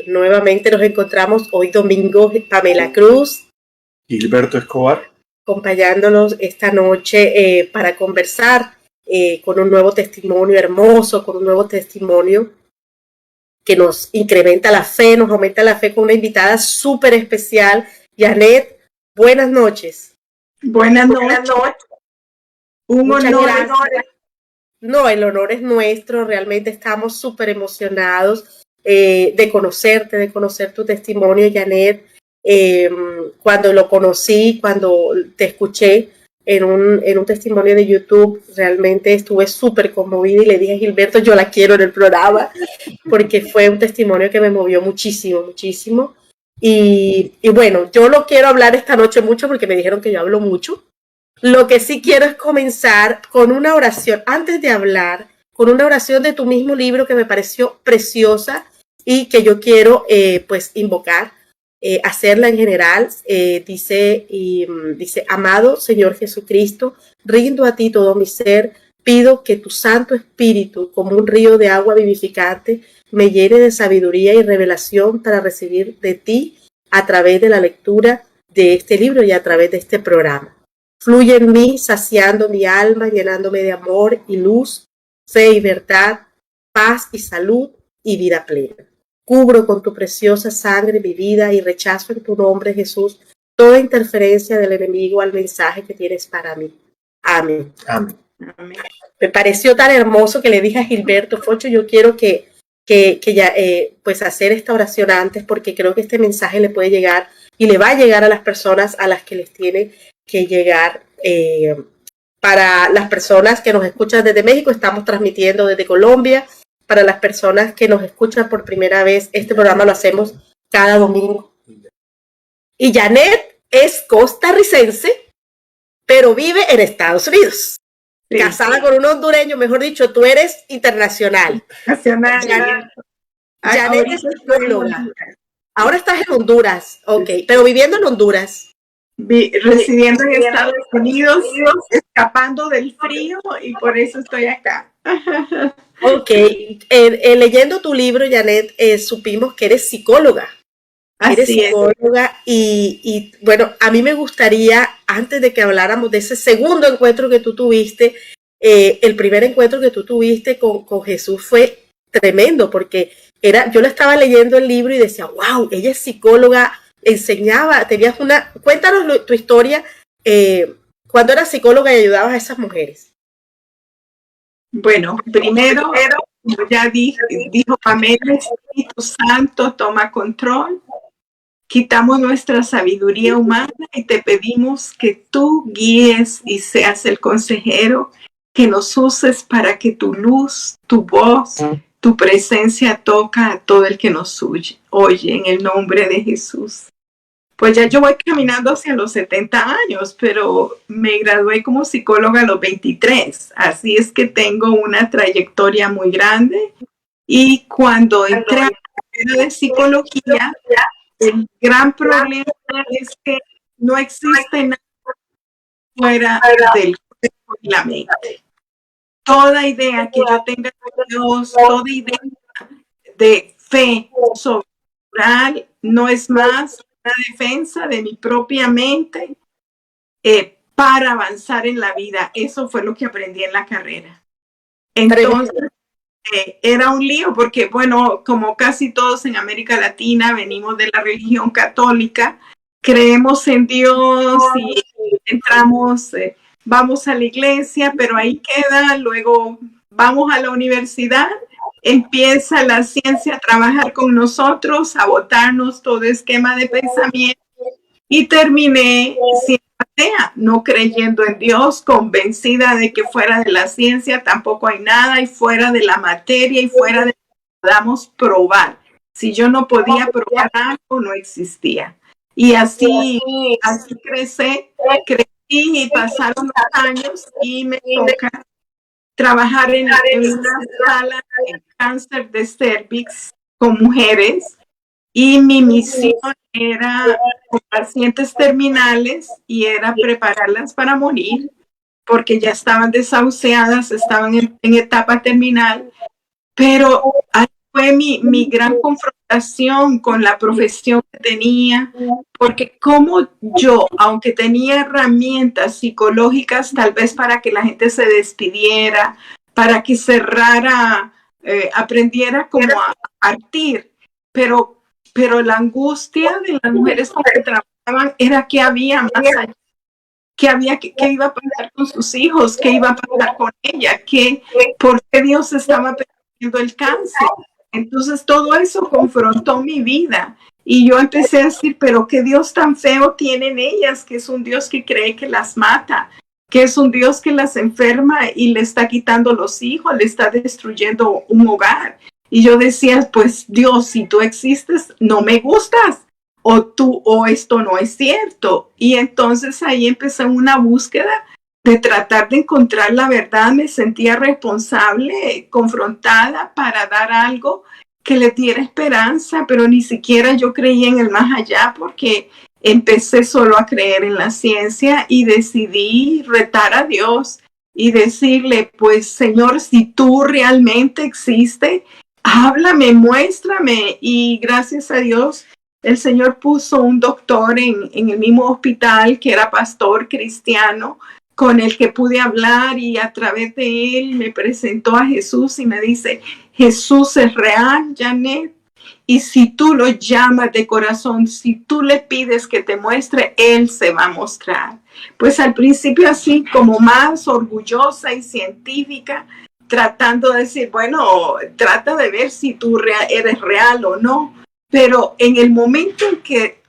Nuevamente nos encontramos hoy domingo, Pamela Cruz, Gilberto Escobar, acompañándonos esta noche para conversar con un nuevo testimonio hermoso, con un nuevo testimonio que nos incrementa la fe, nos aumenta la fe con una invitada súper especial. Janet, buenas noches. Buenas noches. Un honor. No, el honor es nuestro, realmente estamos súper emocionados de conocerte, de conocer tu testimonio, Janet. Cuando lo conocí, cuando te escuché en un testimonio de YouTube, realmente estuve súper conmovida y le dije a Gilberto, yo la quiero en el programa, porque fue un testimonio que me movió muchísimo, muchísimo. Y bueno, yo no quiero hablar esta noche mucho porque me dijeron que yo hablo mucho. Lo que sí quiero es comenzar con una oración, antes de hablar, con una oración de tu mismo libro que me pareció preciosa y que yo quiero pues invocar, hacerla en general. Dice, amado Señor Jesucristo, rindo a ti todo mi ser, pido que tu Santo Espíritu, como un río de agua vivificante, me llene de sabiduría y revelación para recibir de ti a través de la lectura de este libro y a través de este programa. Fluye en mí, saciando mi alma, llenándome de amor y luz, fe y verdad, paz y salud y vida plena. Cubro con tu preciosa sangre mi vida y rechazo en tu nombre, Jesús, toda interferencia del enemigo al mensaje que tienes para mí. Amén. amén. Me pareció tan hermoso que le dije a Gilberto, Focho, yo quiero que ya, pues hacer esta oración antes, porque creo que este mensaje le puede llegar y le va a llegar a las personas a las que les tiene que llegar. Para las personas que nos escuchan desde México, estamos transmitiendo desde Colombia. Para las personas que nos escuchan por primera vez, este programa lo hacemos cada domingo. Y Janet es costarricense, pero vive en Estados Unidos. Sí, casada con un hondureño, mejor dicho, tú eres internacional. Janet es psicóloga. Ahora estás en Honduras, ok, pero viviendo en Honduras. Residiendo en Estados Unidos, escapando del frío y por eso estoy acá. Ok, leyendo tu libro, Janet, supimos que eres psicóloga. Eres psicóloga y bueno, a mí me gustaría, antes de que habláramos de ese segundo encuentro que tú tuviste, el primer encuentro que tú tuviste con Jesús fue tremendo, porque yo le estaba leyendo el libro y decía, wow, ella es psicóloga, enseñaba, cuéntanos tu historia, cuando eras psicóloga y ayudabas a esas mujeres. Bueno, primero, ya dijo Pamela, el Espíritu Santo toma control, quitamos nuestra sabiduría humana y te pedimos que tú guíes y seas el consejero, que nos uses para que tu luz, tu voz, tu presencia toca a todo el que nos oye en el nombre de Jesús. Pues ya yo voy caminando hacia los 70 años, pero me gradué como psicóloga a los 23. Así es que tengo una trayectoria muy grande. Y cuando entré a la carrera de psicología, el gran problema es que no existe nada fuera del cuerpo y la mente. Toda idea que yo tenga de Dios, toda idea de fe sobrenatural, no es más una defensa de mi propia mente para avanzar en la vida. Eso fue lo que aprendí en la carrera. Entonces, era un lío porque, bueno, como casi todos en América Latina, venimos de la religión católica, creemos en Dios y entramos, vamos a la iglesia, pero ahí queda, luego vamos a la universidad, empieza la ciencia a trabajar con nosotros, a botarnos todo esquema de pensamiento y terminé siendo atea, no creyendo en Dios, convencida de que fuera de la ciencia tampoco hay nada y fuera de la materia y fuera de lo que podamos probar. Si yo no podía probar algo, no existía. Y así crecí y pasaron los años y me toca trabajar en una sala de cáncer de cervix con mujeres y mi misión era con pacientes terminales y era prepararlas para morir porque ya estaban desahuciadas, estaban en etapa terminal, pero algo fue mi gran confrontación con la profesión que tenía, porque como yo, aunque tenía herramientas psicológicas tal vez para que la gente se despidiera, para que cerrara, aprendiera como a partir, pero la angustia de las mujeres que trabajaban era que había más allá. ¿Qué iba a pasar con sus hijos? ¿Qué iba a pasar con ella? ¿Por qué Dios estaba permitiendo el cáncer? Entonces todo eso confrontó mi vida y yo empecé a decir, pero qué Dios tan feo tienen ellas, que es un Dios que cree que las mata, que es un Dios que las enferma y le está quitando los hijos, le está destruyendo un hogar. Y yo decía, pues Dios, si tú existes, no me gustas. O esto no es cierto. Y entonces ahí empecé una búsqueda de tratar de encontrar la verdad. Me sentía responsable, confrontada para dar algo que le diera esperanza, pero ni siquiera yo creía en el más allá porque empecé solo a creer en la ciencia y decidí retar a Dios y decirle, pues Señor, si tú realmente existes, háblame, muéstrame. Y gracias a Dios, el Señor puso un doctor en el mismo hospital que era pastor cristiano con el que pude hablar y a través de él me presentó a Jesús y me dice, Jesús es real, Janet, y si tú lo llamas de corazón, si tú le pides que te muestre, él se va a mostrar. Pues al principio así como más orgullosa y científica, tratando de decir, bueno, trata de ver si tú eres real o no. Pero en el momento en que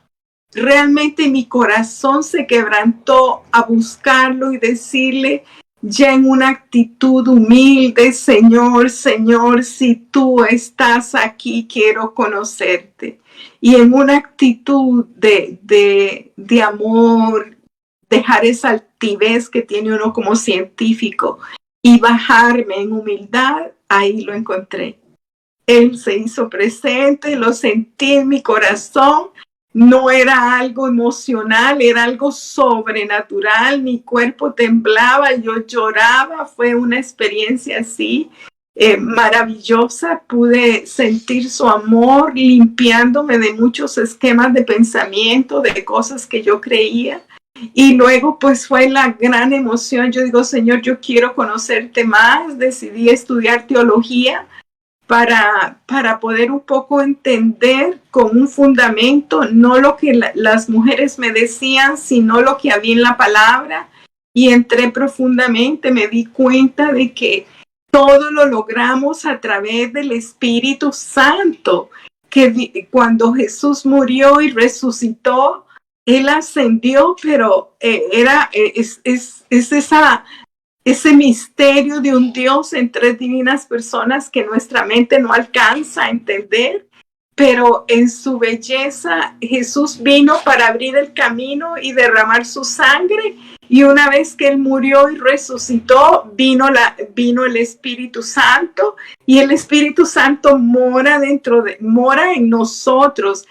realmente mi corazón se quebrantó a buscarlo y decirle ya en una actitud humilde, Señor, si tú estás aquí, quiero conocerte. Y en una actitud de amor, dejar esa altivez que tiene uno como científico y bajarme en humildad, ahí lo encontré. Él se hizo presente, lo sentí en mi corazón, no era algo emocional, era algo sobrenatural, mi cuerpo temblaba, yo lloraba, fue una experiencia así maravillosa, pude sentir su amor limpiándome de muchos esquemas de pensamiento, de cosas que yo creía. Y luego pues fue la gran emoción, yo digo, Señor, yo quiero conocerte más, decidí estudiar teología, para poder un poco entender con un fundamento, no lo que las mujeres me decían, sino lo que había en la palabra. Y entré profundamente, me di cuenta de que todo lo logramos a través del Espíritu Santo, que cuando Jesús murió y resucitó, Él ascendió, pero es ese misterio de un Dios en tres divinas personas que nuestra mente no alcanza a entender, pero en su belleza Jesús vino para abrir el camino y derramar su sangre, y una vez que Él murió y resucitó, vino el Espíritu Santo, y el Espíritu Santo mora en nosotros.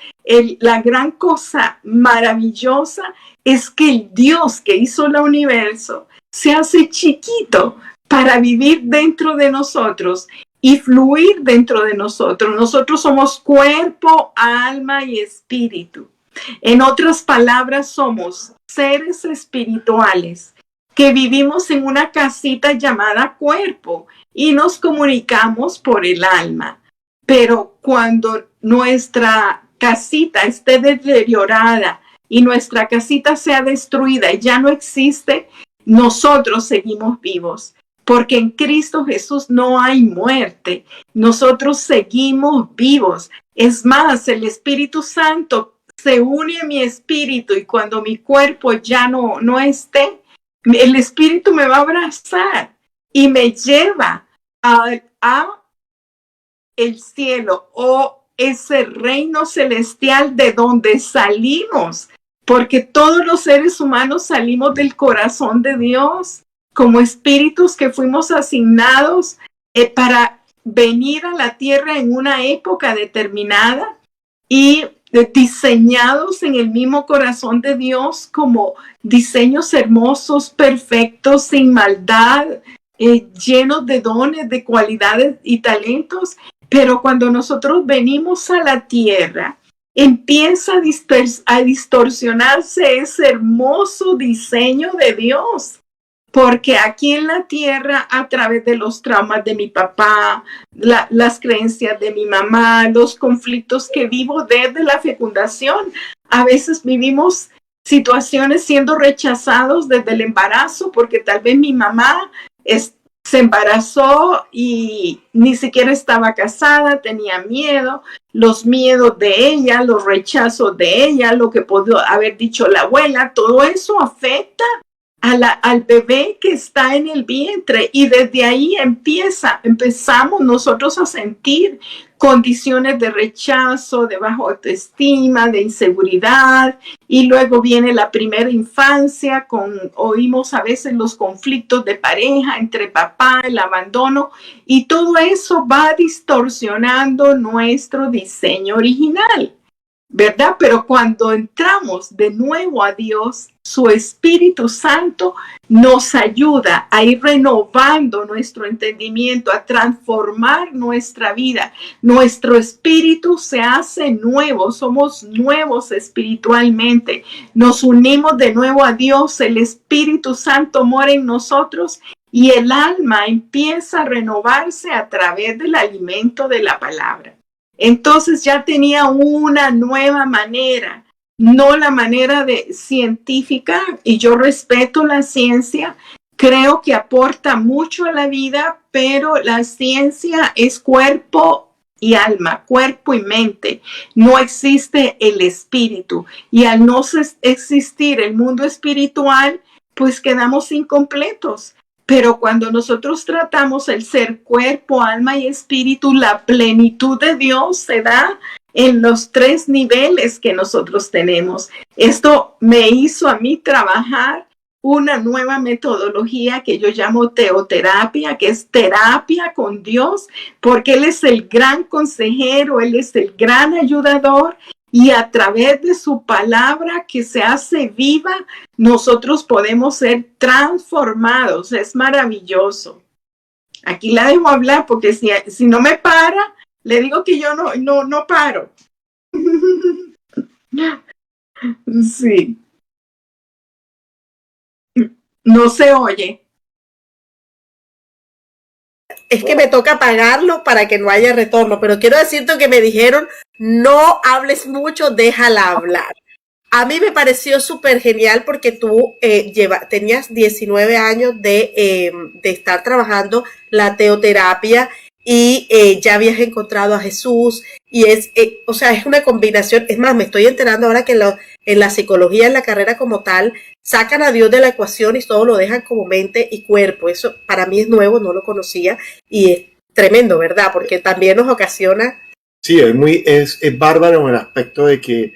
La gran cosa maravillosa es que el Dios que hizo el universo se hace chiquito para vivir dentro de nosotros y fluir dentro de nosotros. Nosotros somos cuerpo, alma y espíritu. En otras palabras, somos seres espirituales que vivimos en una casita llamada cuerpo y nos comunicamos por el alma. Pero cuando nuestra casita esté deteriorada y nuestra casita sea destruida y ya no existe, nosotros seguimos vivos, porque en Cristo Jesús no hay muerte. Nosotros seguimos vivos. Es más, el Espíritu Santo se une a mi espíritu y cuando mi cuerpo ya no esté, el Espíritu me va a abrazar y me lleva a el cielo o ese reino celestial de donde salimos. Porque todos los seres humanos salimos del corazón de Dios como espíritus que fuimos asignados para venir a la tierra en una época determinada y diseñados en el mismo corazón de Dios como diseños hermosos, perfectos, sin maldad, llenos de dones, de cualidades y talentos. Pero cuando nosotros venimos a la tierra, empieza a distorsionarse ese hermoso diseño de Dios. Porque aquí en la tierra, a través de los traumas de mi papá, las creencias de mi mamá, los conflictos que vivo desde la fecundación, a veces vivimos situaciones siendo rechazados desde el embarazo, porque tal vez mi mamá se embarazó y ni siquiera estaba casada, tenía miedo, los miedos de ella, los rechazos de ella, lo que pudo haber dicho la abuela, todo eso afecta al bebé que está en el vientre, y desde ahí empezamos nosotros a sentir condiciones de rechazo, de baja autoestima, de inseguridad, y luego viene la primera infancia, oímos a veces los conflictos de pareja entre papá, el abandono, y todo eso va distorsionando nuestro diseño original, ¿verdad? Pero cuando entramos de nuevo a Dios, su Espíritu Santo nos ayuda a ir renovando nuestro entendimiento, a transformar nuestra vida. Nuestro espíritu se hace nuevo, somos nuevos espiritualmente. Nos unimos de nuevo a Dios, el Espíritu Santo mora en nosotros y el alma empieza a renovarse a través del alimento de la palabra. Entonces ya tenía una nueva manera, no la manera científica, y yo respeto la ciencia, creo que aporta mucho a la vida, pero la ciencia es cuerpo y alma, cuerpo y mente. No existe el espíritu, y al no existir el mundo espiritual, pues quedamos incompletos. Pero cuando nosotros tratamos el ser cuerpo, alma y espíritu, la plenitud de Dios se da en los 3 niveles que nosotros tenemos. Esto me hizo a mí trabajar una nueva metodología que yo llamo teoterapia, que es terapia con Dios, porque Él es el gran consejero, Él es el gran ayudador, y a través de su palabra que se hace viva, nosotros podemos ser transformados. Es maravilloso. Aquí la dejo hablar porque si no me para, le digo que yo no paro. Sí. No se oye. Es que me toca apagarlo para que no haya retorno, pero quiero decirte que me dijeron, no hables mucho, déjala hablar. A mí me pareció súper genial porque tú tenías 19 años de estar trabajando la teoterapia y ya habías encontrado a Jesús, y es una combinación. Es más, me estoy enterando ahora que en la psicología, en la carrera como tal, sacan a Dios de la ecuación y todo lo dejan como mente y cuerpo. Eso para mí es nuevo, no lo conocía, y es tremendo, ¿verdad? Porque también nos ocasiona. Sí, es bárbaro en el aspecto de que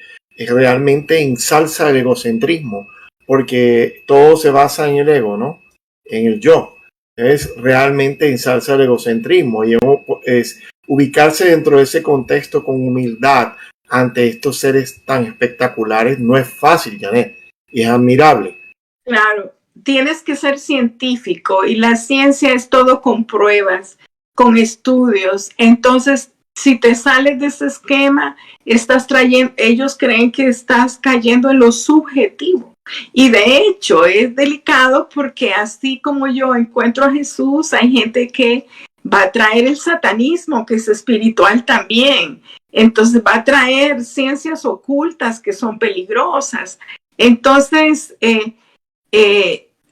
realmente ensalza el egocentrismo, porque todo se basa en el ego, ¿no? En el yo. Es realmente ensalza el egocentrismo, y es ubicarse dentro de ese contexto con humildad ante estos seres tan espectaculares. No es fácil, Janet, y es admirable. Claro, tienes que ser científico, y la ciencia es todo con pruebas, con estudios. Entonces, si te sales de ese esquema, ellos creen que estás cayendo en lo subjetivo. Y de hecho es delicado, porque así como yo encuentro a Jesús, hay gente que va a traer el satanismo, que es espiritual también. Entonces va a traer ciencias ocultas que son peligrosas. Entonces,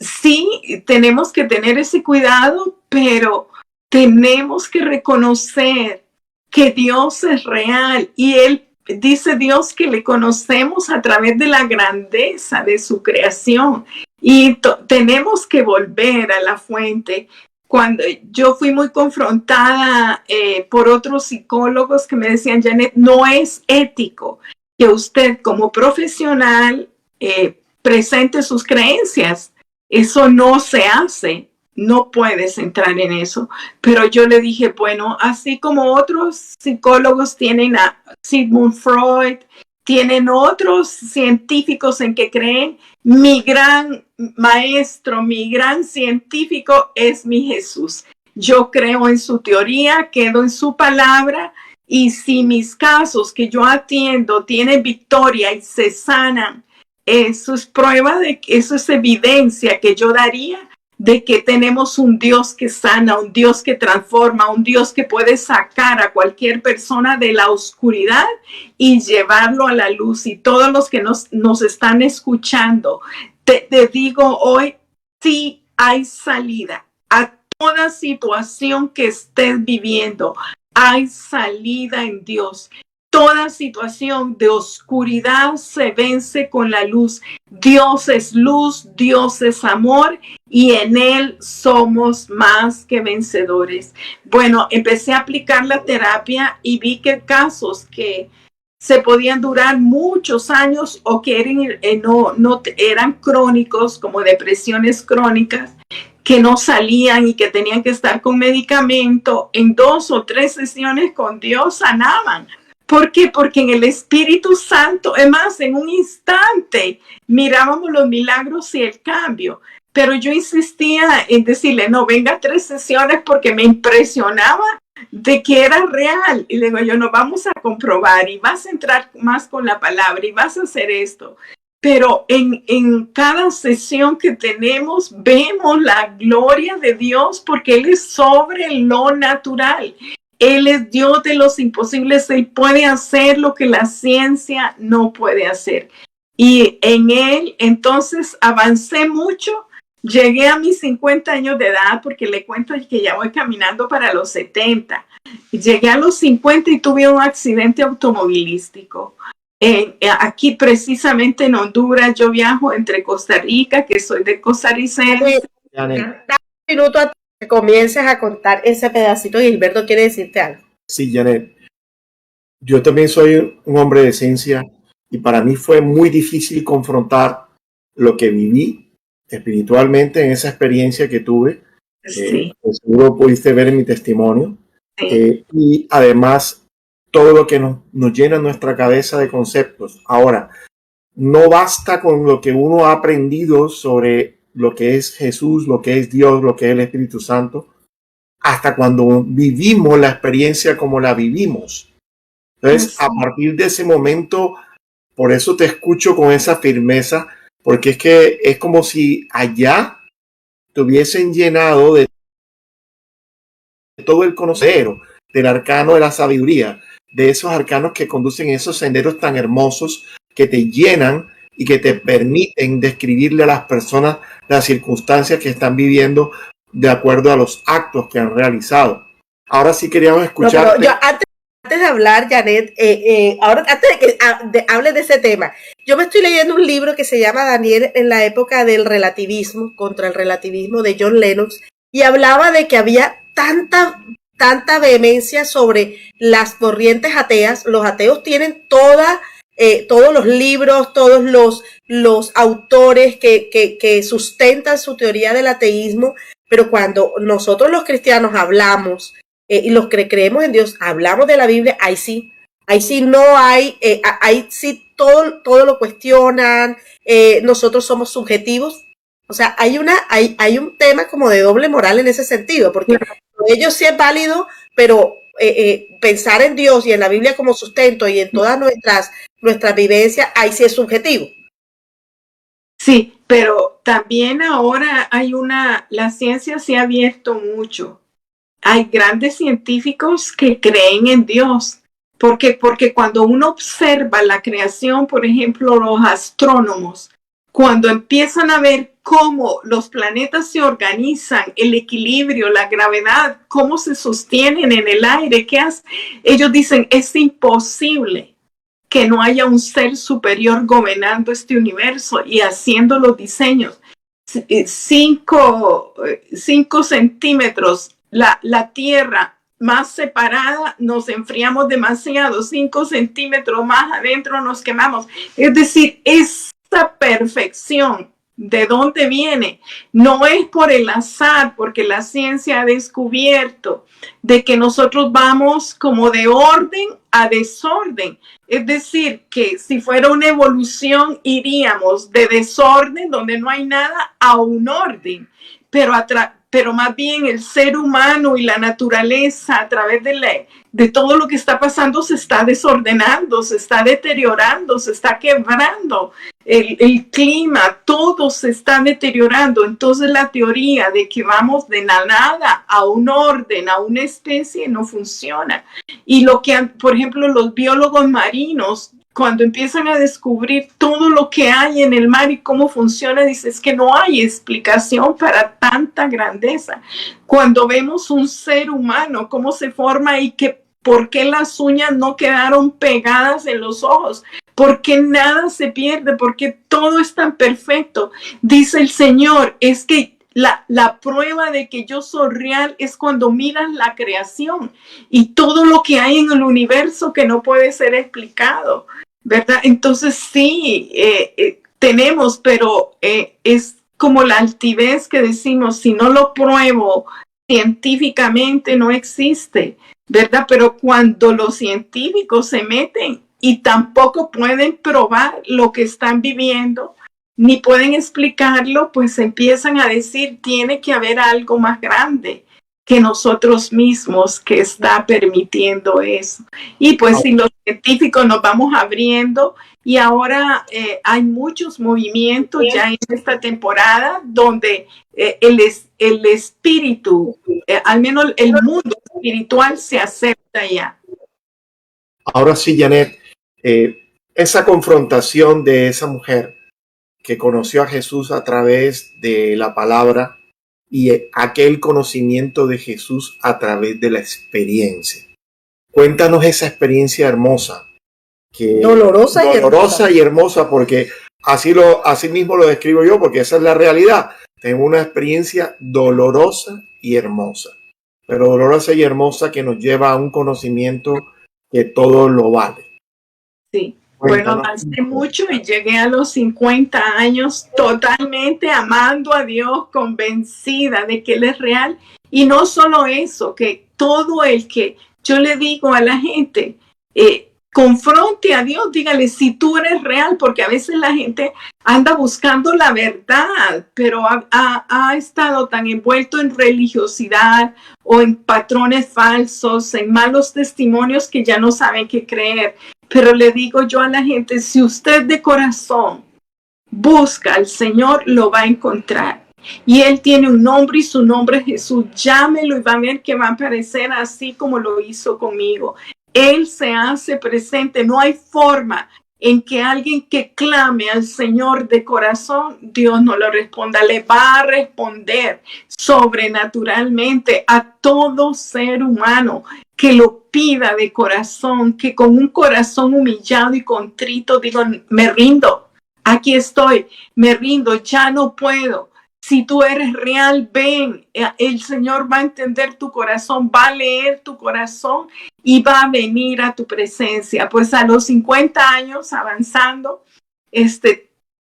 sí, tenemos que tener ese cuidado, pero tenemos que reconocer que Dios es real, y Él dice Dios que le conocemos a través de la grandeza de su creación, y tenemos que volver a la fuente. Cuando yo fui muy confrontada por otros psicólogos que me decían, Janet, no es ético que usted como profesional presente sus creencias. Eso no se hace. No puedes entrar en eso. Pero yo le dije, bueno, así como otros psicólogos tienen a Sigmund Freud, tienen otros científicos en que creen, mi gran maestro, mi gran científico es mi Jesús. yo creo en su teoría, quedo en su palabra, y si mis casos que yo atiendo tienen victoria y se sanan, eso es prueba de que eso es evidencia que yo daría de que tenemos un Dios que sana, un Dios que transforma, un Dios que puede sacar a cualquier persona de la oscuridad y llevarlo a la luz. Y todos los que nos están escuchando, te digo hoy, sí hay salida a toda situación que estés viviendo. Hay salida en Dios. Toda situación de oscuridad se vence con la luz. Dios es luz, Dios es amor y en Él somos más que vencedores. Bueno, empecé a aplicar la terapia y vi que casos que se podían durar muchos años o que no eran crónicos, como depresiones crónicas, que no salían y que tenían que estar con medicamento, en 2 o 3 sesiones con Dios sanaban. ¿Por qué? Porque en el Espíritu Santo, es más, en un instante mirábamos los milagros y el cambio. Pero yo insistía en decirle, no, venga 3 sesiones porque me impresionaba de que era real. Y le digo, yo no, vamos a comprobar y vas a entrar más con la palabra y vas a hacer esto. Pero en cada sesión que tenemos vemos la gloria de Dios porque Él es sobre lo natural. Él es Dios de los imposibles. Él puede hacer lo que la ciencia no puede hacer. Y en Él, entonces, avancé mucho. Llegué a mis 50 años de edad, porque le cuento que ya voy caminando para los 70. Llegué a los 50 y tuve un accidente automovilístico. Aquí precisamente en Honduras, yo viajo entre Costa Rica, que soy de costarricense. Da un minuto a que comiences a contar ese pedacito y Gilberto quiere decirte algo. Sí, Janet. Yo también soy un hombre de ciencia y para mí fue muy difícil confrontar lo que viví espiritualmente en esa experiencia que tuve. Sí. Seguro pudiste ver en mi testimonio. Sí. Y además todo lo que nos llena nuestra cabeza de conceptos. Ahora, no basta con lo que uno ha aprendido sobre lo que es Jesús, lo que es Dios, lo que es el Espíritu Santo, hasta cuando vivimos la experiencia como la vivimos. Entonces, a partir de ese momento, por eso te escucho con esa firmeza, porque es que es como si allá te hubiesen llenado de todo el conocimiento, del arcano de la sabiduría, de esos arcanos que conducen esos senderos tan hermosos que te llenan y que te permiten describirle a las personas las circunstancias que están viviendo de acuerdo a los actos que han realizado. Ahora sí queríamos escuchar. No, antes de hablar, Janet, ahora antes de que hables de ese tema, yo me estoy leyendo un libro que se llama Daniel en la época del relativismo, contra el relativismo, de John Lennox, y hablaba de que había tanta vehemencia sobre las corrientes ateas. Los ateos tienen todos los libros, todos los autores que sustentan su teoría del ateísmo, pero cuando nosotros los cristianos hablamos y los que creemos en Dios, hablamos de la Biblia, ahí sí no hay, ahí sí todo lo cuestionan, nosotros somos subjetivos. O sea, hay un tema como de doble moral en ese sentido, porque ellos sí es válido, pero pensar en Dios y en la Biblia como sustento y en todas nuestras vivencias, ahí sí es subjetivo. Sí, pero también ahora la ciencia se ha abierto mucho. Hay grandes científicos que creen en Dios, porque cuando uno observa la creación, por ejemplo, los astrónomos, cuando empiezan a ver cómo los planetas se organizan, el equilibrio, la gravedad, cómo se sostienen en el aire, ¿qué hace? Ellos dicen, es imposible que no haya un ser superior gobernando este universo y haciendo los diseños. 5 centímetros, la Tierra más separada, nos enfriamos demasiado, 5 centímetros más adentro nos quemamos. Es decir, esa perfección, ¿de dónde viene? No es por el azar, porque la ciencia ha descubierto de que nosotros vamos como de orden a desorden. Es decir, que si fuera una evolución, iríamos de desorden, donde no hay nada, a un orden. Pero pero más bien el ser humano y la naturaleza a través de todo lo que está pasando se está desordenando, se está deteriorando, se está quebrando. El clima, todo se está deteriorando. Entonces la teoría de que vamos de la nada a un orden, a una especie, no funciona. Y lo que, por ejemplo, los biólogos marinos, cuando empiezan a descubrir todo lo que hay en el mar y cómo funciona, dices que no hay explicación para tanta grandeza. Cuando vemos un ser humano, cómo se forma y que por qué las uñas no quedaron pegadas en los ojos, por qué nada se pierde, por qué todo es tan perfecto. Dice el Señor, es que la prueba de que yo soy real es cuando miras la creación y todo lo que hay en el universo que no puede ser explicado, ¿verdad? Entonces sí, tenemos, pero es como la altivez que decimos, si no lo pruebo científicamente no existe, ¿verdad? Pero cuando los científicos se meten y tampoco pueden probar lo que están viviendo, ni pueden explicarlo, pues empiezan a decir, tiene que haber algo más grande que nosotros mismos que está permitiendo eso. Y pues si los científicos nos vamos abriendo, y ahora hay muchos movimientos ya en esta temporada donde el espíritu, al menos el mundo espiritual se acepta ya. Ahora sí, Janet, esa confrontación de esa mujer que conoció a Jesús a través de la palabra y aquel conocimiento de Jesús a través de la experiencia. Cuéntanos esa experiencia hermosa. Dolorosa y hermosa, porque así mismo lo describo yo, porque esa es la realidad. Tengo una experiencia dolorosa y hermosa, pero dolorosa y hermosa que nos lleva a un conocimiento que todo lo vale. Sí. Bueno, hace mucho y llegué a los 50 años totalmente amando a Dios, convencida de que Él es real. Y no solo eso, que todo el que yo le digo a la gente, confronte a Dios, dígale si tú eres real, porque a veces la gente anda buscando la verdad, pero ha estado tan envuelto en religiosidad o en patrones falsos, en malos testimonios que ya no saben qué creer. Pero le digo yo a la gente, si usted de corazón busca al Señor, lo va a encontrar. Y Él tiene un nombre y su nombre es Jesús. Llámelo y va a ver que va a aparecer así como lo hizo conmigo. Él se hace presente. No hay forma en que alguien que clame al Señor de corazón, Dios no lo responda. Le va a responder sobrenaturalmente a todo ser humano que lo pida de corazón, que con un corazón humillado y contrito digo, me rindo, aquí estoy, me rindo, ya no puedo. Si tú eres real, ven, el Señor va a entender tu corazón, va a leer tu corazón y va a venir a tu presencia. Pues a los 50 años avanzando,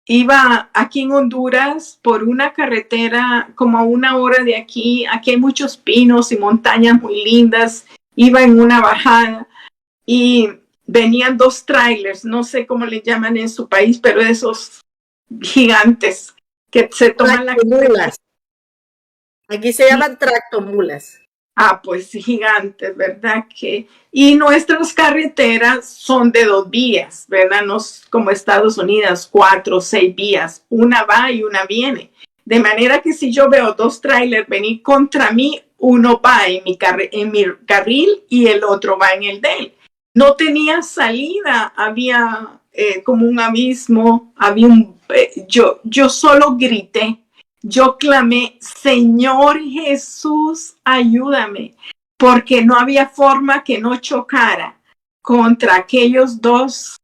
iba aquí en Honduras por una carretera como a 1 hora de aquí. Aquí hay muchos pinos y montañas muy lindas. Iba en una bajada y venían 2 trailers, no sé cómo le llaman en su país, pero esos gigantes que se toman la mulas. Aquí se llaman tractomulas. Ah, pues gigantes, ¿verdad? Y nuestras carreteras son de 2 vías, ¿verdad? No como Estados Unidos, 4 o 6 vías. Una va y una viene. De manera que si yo veo 2 trailers venir contra mí, uno va en mi carril y el otro va en el de él. No tenía salida, había como un abismo, yo solo grité, yo clamé, Señor Jesús, ayúdame, porque no había forma que no chocara contra aquellos 2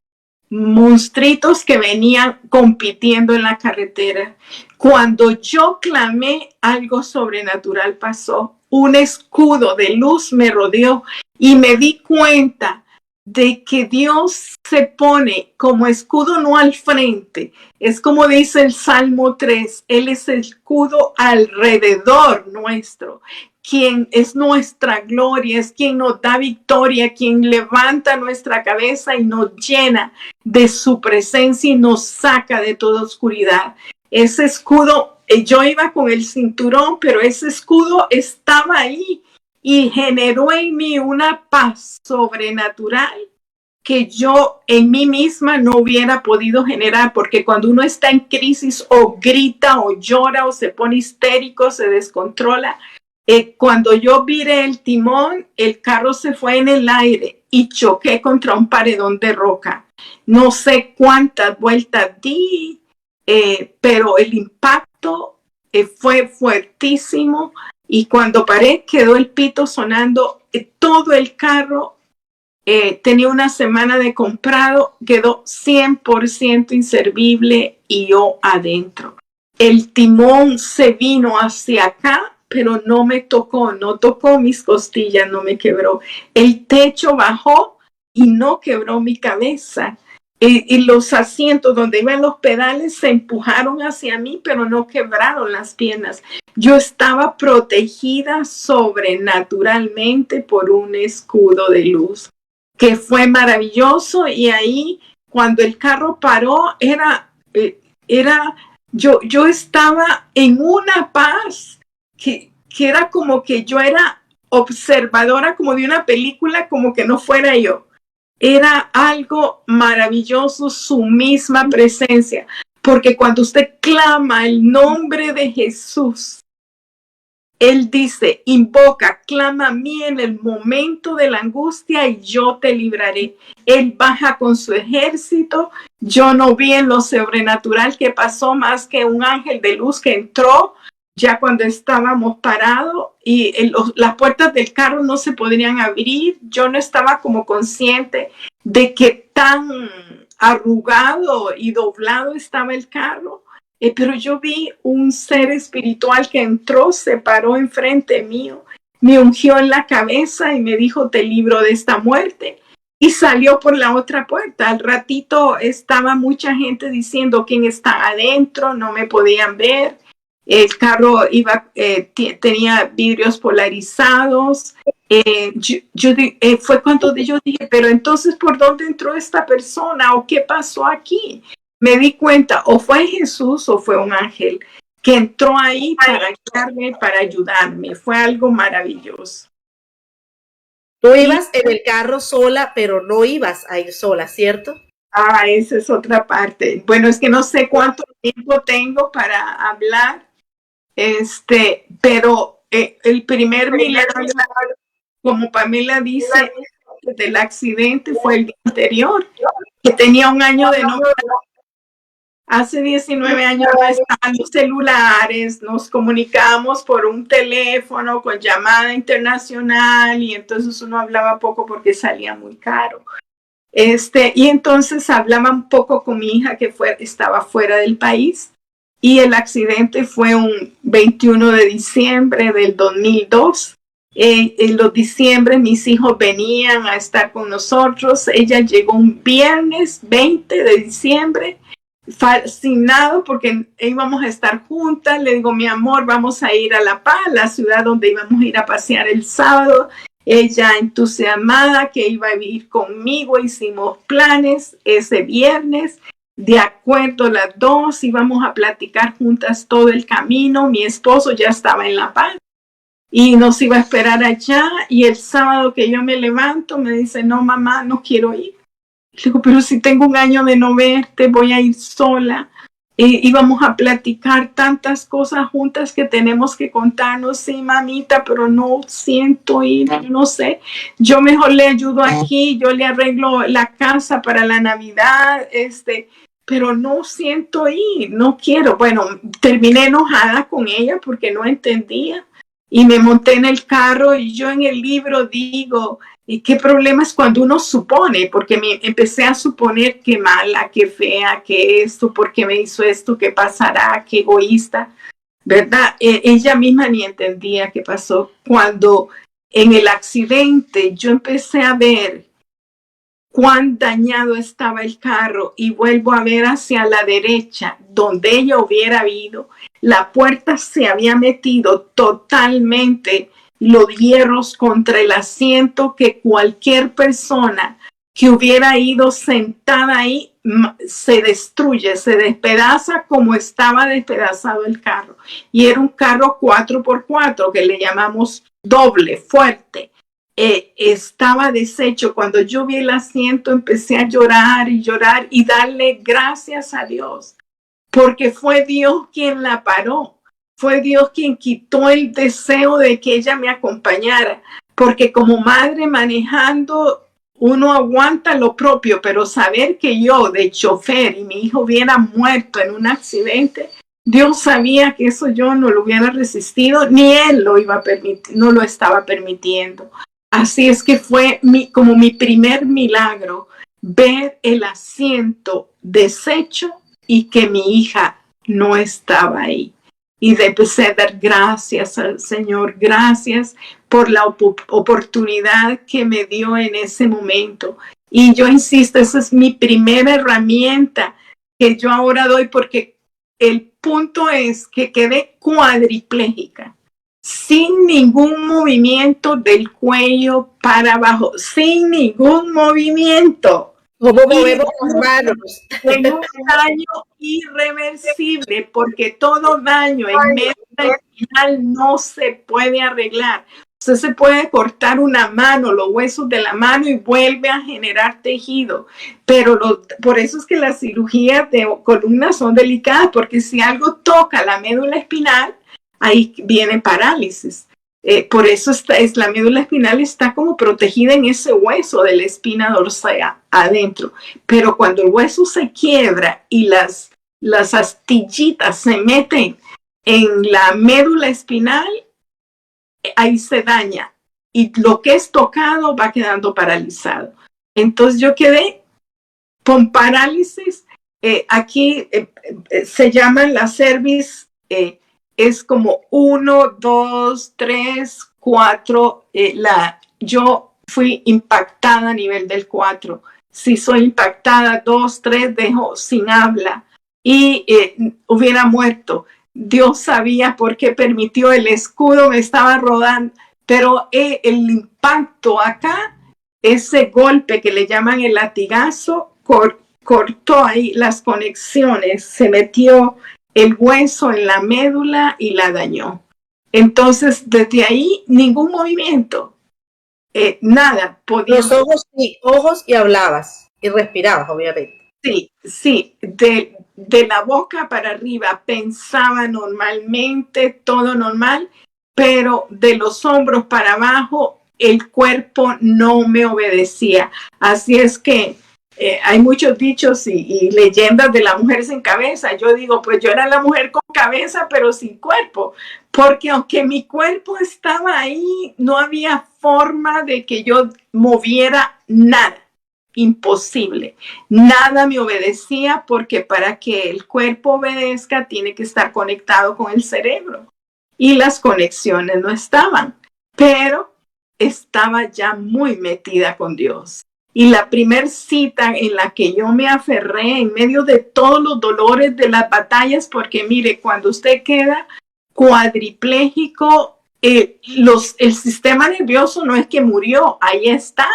monstruitos que venían compitiendo en la carretera. Cuando yo clamé, algo sobrenatural pasó. Un escudo de luz me rodeó y me di cuenta de que Dios se pone como escudo no al frente. Es como dice el Salmo 3, Él es el escudo alrededor nuestro. Quien es nuestra gloria, es quien nos da victoria, quien levanta nuestra cabeza y nos llena de su presencia y nos saca de toda oscuridad. Ese escudo yo iba con el cinturón, pero ese escudo estaba ahí y generó en mí una paz sobrenatural que yo en mí misma no hubiera podido generar, porque cuando uno está en crisis o grita o llora o se pone histérico, se descontrola, cuando yo viré el timón, el carro se fue en el aire y choqué contra un paredón de roca. No sé cuántas vueltas di, pero el impacto fue fuertísimo y cuando paré quedó el pito sonando, todo el carro tenía una semana de comprado, quedó 100% inservible y yo adentro. El timón se vino hacia acá, pero no me tocó, no tocó mis costillas, no me quebró. El techo bajó y no quebró mi cabeza. Y los asientos donde iban los pedales se empujaron hacia mí, pero no quebraron las piernas. Yo estaba protegida sobrenaturalmente por un escudo de luz, que fue maravilloso. Y ahí, cuando el carro paró, yo estaba en una paz que era como que yo era observadora como de una película, como que no fuera yo. Era algo maravilloso su misma presencia, porque cuando usted clama el nombre de Jesús, Él dice, invoca, clama a mí en el momento de la angustia y yo te libraré. Él baja con su ejército. Yo no vi en lo sobrenatural que pasó más que un ángel de luz que entró ya cuando estábamos parados y las puertas del carro no se podrían abrir. Yo no estaba como consciente de que tan arrugado y doblado estaba el carro. Pero yo vi un ser espiritual que entró, se paró enfrente mío, me ungió en la cabeza y me dijo, te libro de esta muerte. Y salió por la otra puerta. Al ratito estaba mucha gente diciendo quién está adentro, no me podían ver. El carro tenía vidrios polarizados. Fue cuando yo dije, pero entonces, ¿por dónde entró esta persona? ¿O qué pasó aquí? Me di cuenta, o fue Jesús o fue un ángel que entró ahí para guiarme, para ayudarme. Fue algo maravilloso. Tú ibas en el carro sola, pero no ibas a ir sola, ¿cierto? Esa es otra parte. Bueno, es que no sé cuánto tiempo tengo para hablar, pero el primer milagro, como Pamela dice, del accidente fue el día anterior, que tenía 1 año de no. Hace 19 años no estaban los celulares, nos comunicábamos por un teléfono con llamada internacional y entonces uno hablaba poco porque salía muy caro. Y entonces hablaba un poco con mi hija que estaba fuera del país y el accidente fue un 21 de diciembre del 2002. En los diciembre mis hijos venían a estar con nosotros. Ella llegó un viernes 20 de diciembre. Fascinado porque íbamos a estar juntas. Le digo, mi amor, vamos a ir a La Paz, la ciudad donde íbamos a ir a pasear el sábado. Ella entusiasmada que iba a ir conmigo, hicimos planes ese viernes, de acuerdo las dos, íbamos a platicar juntas todo el camino. Mi esposo ya estaba en La Paz y nos iba a esperar allá, y el sábado que yo me levanto me dice, no mamá, no quiero ir. Le digo, pero si tengo 1 año de no verte, voy a ir sola. Íbamos a platicar tantas cosas juntas que tenemos que contarnos. Sí, mamita, pero no siento ir, no sé. Yo mejor le ayudo aquí, yo le arreglo la casa para la Navidad, pero no siento ir, no quiero. Bueno, terminé enojada con ella porque no entendía. Y me monté en el carro y yo en el libro digo, ¿y qué problema es cuando uno supone? Porque me empecé a suponer que mala, que fea, que esto, ¿por qué me hizo esto? ¿Qué pasará? ¿Qué egoísta? ¿Verdad? Ella misma ni entendía qué pasó. Cuando en el accidente yo empecé a ver cuán dañado estaba el carro y vuelvo a ver hacia la derecha donde ella hubiera ido, la puerta se había metido totalmente, los hierros contra el asiento, que cualquier persona que hubiera ido sentada ahí se destruye, se despedaza como estaba despedazado el carro. Y era un carro 4x4 que le llamamos doble, fuerte. Estaba deshecho. Cuando yo vi el asiento, empecé a llorar y darle gracias a Dios, porque fue Dios quien la paró. Fue Dios quien quitó el deseo de que ella me acompañara, porque como madre manejando, uno aguanta lo propio, pero saber que yo de chofer y mi hijo hubiera muerto en un accidente, Dios sabía que eso yo no lo hubiera resistido, ni Él lo iba a permitir, no lo estaba permitiendo. Así es que fue como mi primer milagro, ver el asiento deshecho y que mi hija no estaba ahí. Y empecé a dar gracias al Señor, gracias por la oportunidad que me dio en ese momento. Y yo insisto, esa es mi primera herramienta que yo ahora doy, porque el punto es que quedé cuadriplégica, sin ningún movimiento del cuello para abajo, sin ningún movimiento. ¿Cómo movemos las manos? Tengo un daño irreversible, porque todo daño en médula espinal no se puede arreglar. Usted se puede cortar una mano, los huesos de la mano, y vuelve a generar tejido. Pero por eso es que las cirugías de columna son delicadas, porque si algo toca la médula espinal, ahí viene parálisis. Por eso la médula espinal está como protegida en ese hueso de la espina dorsal adentro. Pero cuando el hueso se quiebra y las astillitas se meten en la médula espinal, ahí se daña. Y lo que es tocado va quedando paralizado. Entonces yo quedé con parálisis. Aquí se llaman las cervix. Es como 1, 2, 3, 4. Yo fui impactada a nivel del 4. Si soy impactada 2, 3, dejo sin habla y hubiera muerto. Dios sabía por qué permitió, el escudo me estaba rodando, pero el impacto acá, ese golpe que le llaman el latigazo, cortó ahí las conexiones, se metió el hueso en la médula y la dañó. Entonces, desde ahí, ningún movimiento, nada. Podía... Los ojos y hablabas y respirabas, obviamente. Sí, de la boca para arriba pensaba normalmente, todo normal, pero de los hombros para abajo el cuerpo no me obedecía. Así es que hay muchos dichos y leyendas de la mujer sin cabeza. Yo digo, pues yo era la mujer con cabeza, pero sin cuerpo, porque aunque mi cuerpo estaba ahí, no había forma de que yo moviera nada. Imposible. Nada me obedecía, porque para que el cuerpo obedezca tiene que estar conectado con el cerebro. Y las conexiones no estaban, pero estaba ya muy metida con Dios. Y la primer cita en la que yo me aferré en medio de todos los dolores de las batallas, porque mire, cuando usted queda cuadripléjico, el sistema nervioso no es que murió, ahí está,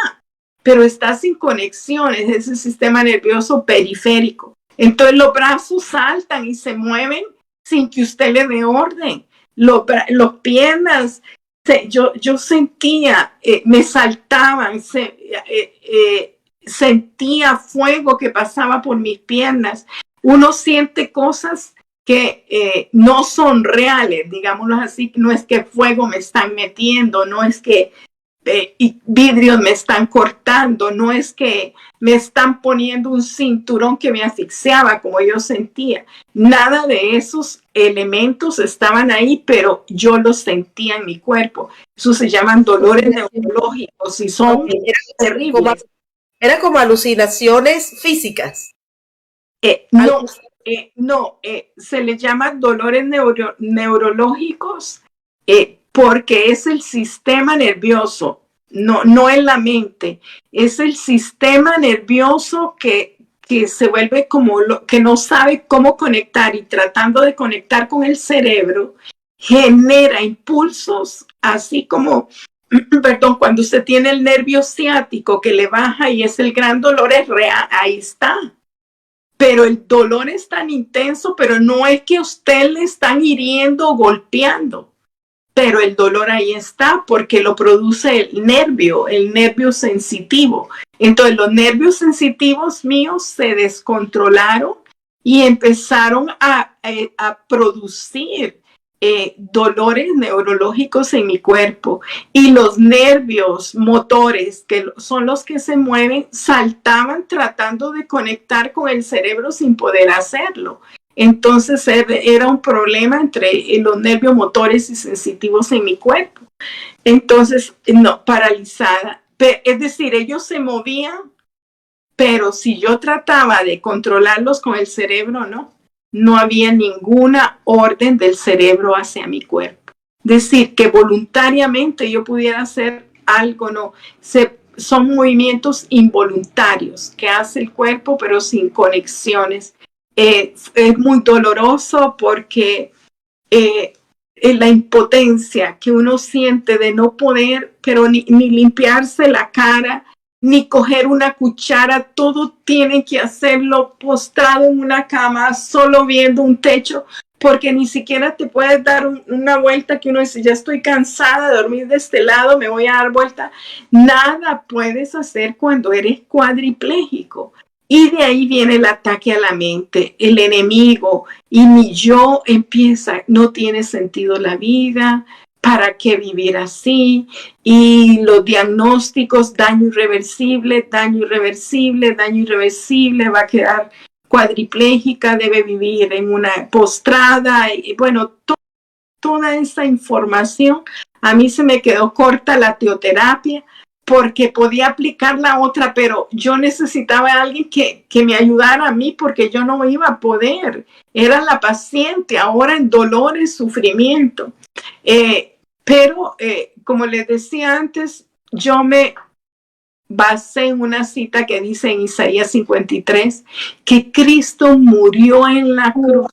pero está sin conexiones, ese sistema nervioso periférico. Entonces los brazos saltan y se mueven sin que usted le dé orden. Los piernas, yo sentía, me saltaban, sentía fuego que pasaba por mis piernas. Uno siente cosas que no son reales, digámoslo así. No es que fuego me están metiendo, no es que vidrios me están cortando, no es que me están poniendo un cinturón que me asfixiaba como yo sentía. Nada de esos elementos estaban ahí, pero yo los sentía en mi cuerpo. Eso se llaman dolores neurológicos y son terribles. Era como alucinaciones físicas. No, se le llama dolores neurológicos porque es el sistema nervioso, no es la mente, es el sistema nervioso que se vuelve como que no sabe cómo conectar, y tratando de conectar con el cerebro genera impulsos, así como, perdón, cuando usted tiene el nervio ciático que le baja y es el gran dolor, es real, ahí está. pero el dolor es tan intenso, pero no es que usted le están hiriendo o golpeando, pero el dolor ahí está porque lo produce el nervio sensitivo. Entonces los nervios sensitivos míos se descontrolaron y empezaron a producir dolores neurológicos en mi cuerpo, y los nervios motores, que son los que se mueven, saltaban tratando de conectar con el cerebro sin poder hacerlo. Entonces era un problema entre los nervios motores y sensitivos en mi cuerpo. Entonces, no, paralizada. Es decir, ellos se movían, pero si yo trataba de controlarlos con el cerebro, no había ninguna orden del cerebro hacia mi cuerpo. Decir que voluntariamente yo pudiera hacer algo, no. Son movimientos involuntarios que hace el cuerpo, pero sin conexiones. Es muy doloroso porque la impotencia que uno siente de no poder, pero ni limpiarse la cara, ni coger una cuchara, todo tiene que hacerlo postrado en una cama, solo viendo un techo, porque ni siquiera te puedes dar una vuelta que uno dice, ya estoy cansada de dormir de este lado, me voy a dar vuelta. Nada puedes hacer cuando eres cuadripléjico. Y de ahí viene el ataque a la mente, el enemigo, y mi yo empieza, no tiene sentido la vida, ¿para qué vivir así? Y los diagnósticos, daño irreversible, va a quedar cuadripléjica, debe vivir en una postrada, y bueno, toda esa información. A mí se me quedó corta la teoterapia, porque podía aplicar la otra, pero yo necesitaba a alguien que me ayudara a mí, porque yo no iba a poder. Era la paciente, ahora en dolor, en sufrimiento. Pero, como les decía antes, yo me basé en una cita que dice en Isaías 53, que Cristo murió en la cruz.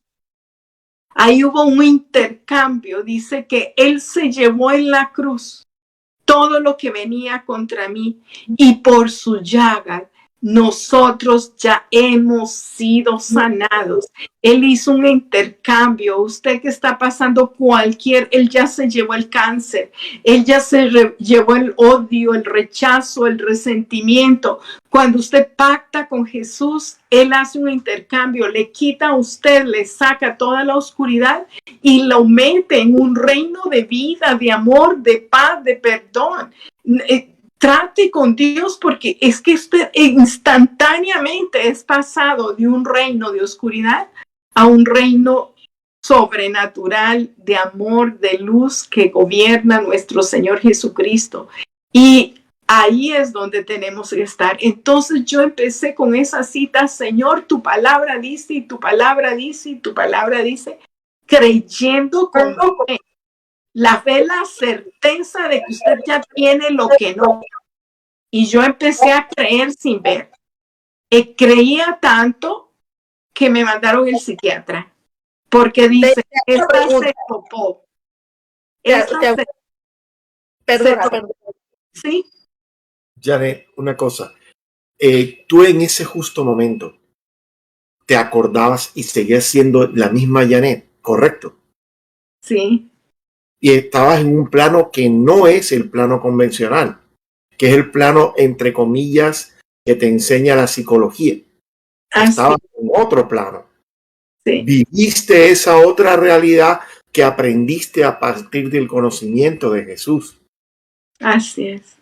Ahí hubo un intercambio, dice que Él se llevó en la cruz todo lo que venía contra mí, y por su llaga nosotros ya hemos sido sanados. Él hizo un intercambio. Usted que está pasando él ya se llevó el cáncer, él ya se llevó el odio, el rechazo, el resentimiento. Cuando usted pacta con Jesús, Él hace un intercambio, le quita a usted, le saca toda la oscuridad y lo mete en un reino de vida, de amor, de paz, de perdón. Trate con Dios, porque es que usted instantáneamente es pasado de un reino de oscuridad a un reino sobrenatural de amor, de luz, que gobierna nuestro Señor Jesucristo. Y ahí es donde tenemos que estar. Entonces yo empecé con esa cita: Señor, tu palabra dice, y tu palabra dice, y tu palabra dice, creyendo con fe. La fe, la certeza de que usted ya tiene lo que no. Y yo empecé a creer sin ver. Creía tanto que me mandaron el psiquiatra, porque dice, esta se topó. Perdona. ¿Sí? Janet, una cosa. Tú en ese justo momento te acordabas y seguías siendo la misma Janet, ¿correcto? Sí. Y estabas en un plano que no es el plano convencional, que es el plano, entre comillas, que te enseña la psicología. Estabas en otro plano. Sí. Viviste esa otra realidad que aprendiste a partir del conocimiento de Jesús. Así es.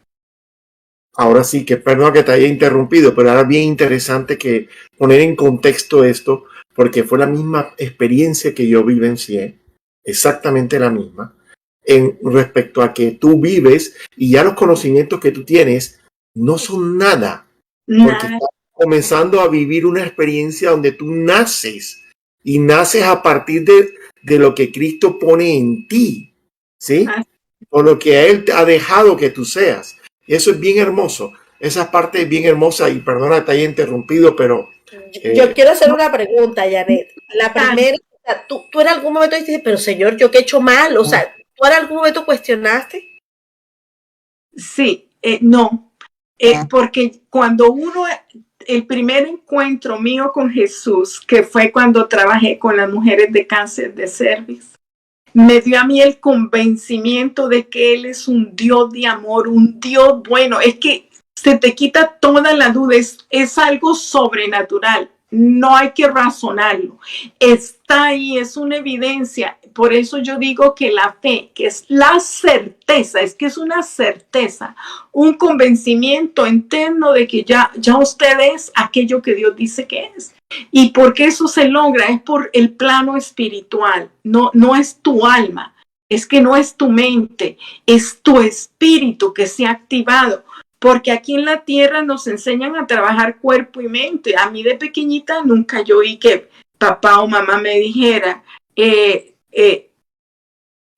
Ahora sí, que perdón que te haya interrumpido, pero era bien interesante que poner en contexto esto, porque fue la misma experiencia que yo vivencié, exactamente la misma, en respecto a que tú vives y ya los conocimientos que tú tienes no son nada, porque estás comenzando a vivir una experiencia donde tú naces y naces a partir de lo que Cristo pone en ti, ¿sí? Por lo que Él te ha dejado que tú seas. Y eso es bien hermoso. Esa parte es bien hermosa, y perdona que te haya interrumpido, pero... yo quiero hacer una pregunta, Janet. La primera, tú en algún momento dices, pero Señor, ¿yo qué he hecho mal? O sea, ¿tú en algún momento cuestionaste? Sí, no. Porque cuando uno el primer encuentro mío con Jesús, que fue cuando trabajé con las mujeres de cáncer de cervix, me dio a mí el convencimiento de que Él es un Dios de amor, un Dios bueno. Es que se te quita toda la duda, es algo sobrenatural. No hay que razonarlo. Está ahí, es una evidencia. Por eso yo digo que la fe, que es la certeza, es que es una certeza, un convencimiento interno de que ya usted es aquello que Dios dice que es. Y porque eso se logra es por el plano espiritual, no es tu alma, es que no es tu mente, es tu espíritu que se ha activado. Porque aquí en la tierra nos enseñan a trabajar cuerpo y mente. A mí de pequeñita nunca yo oí que papá o mamá me dijera,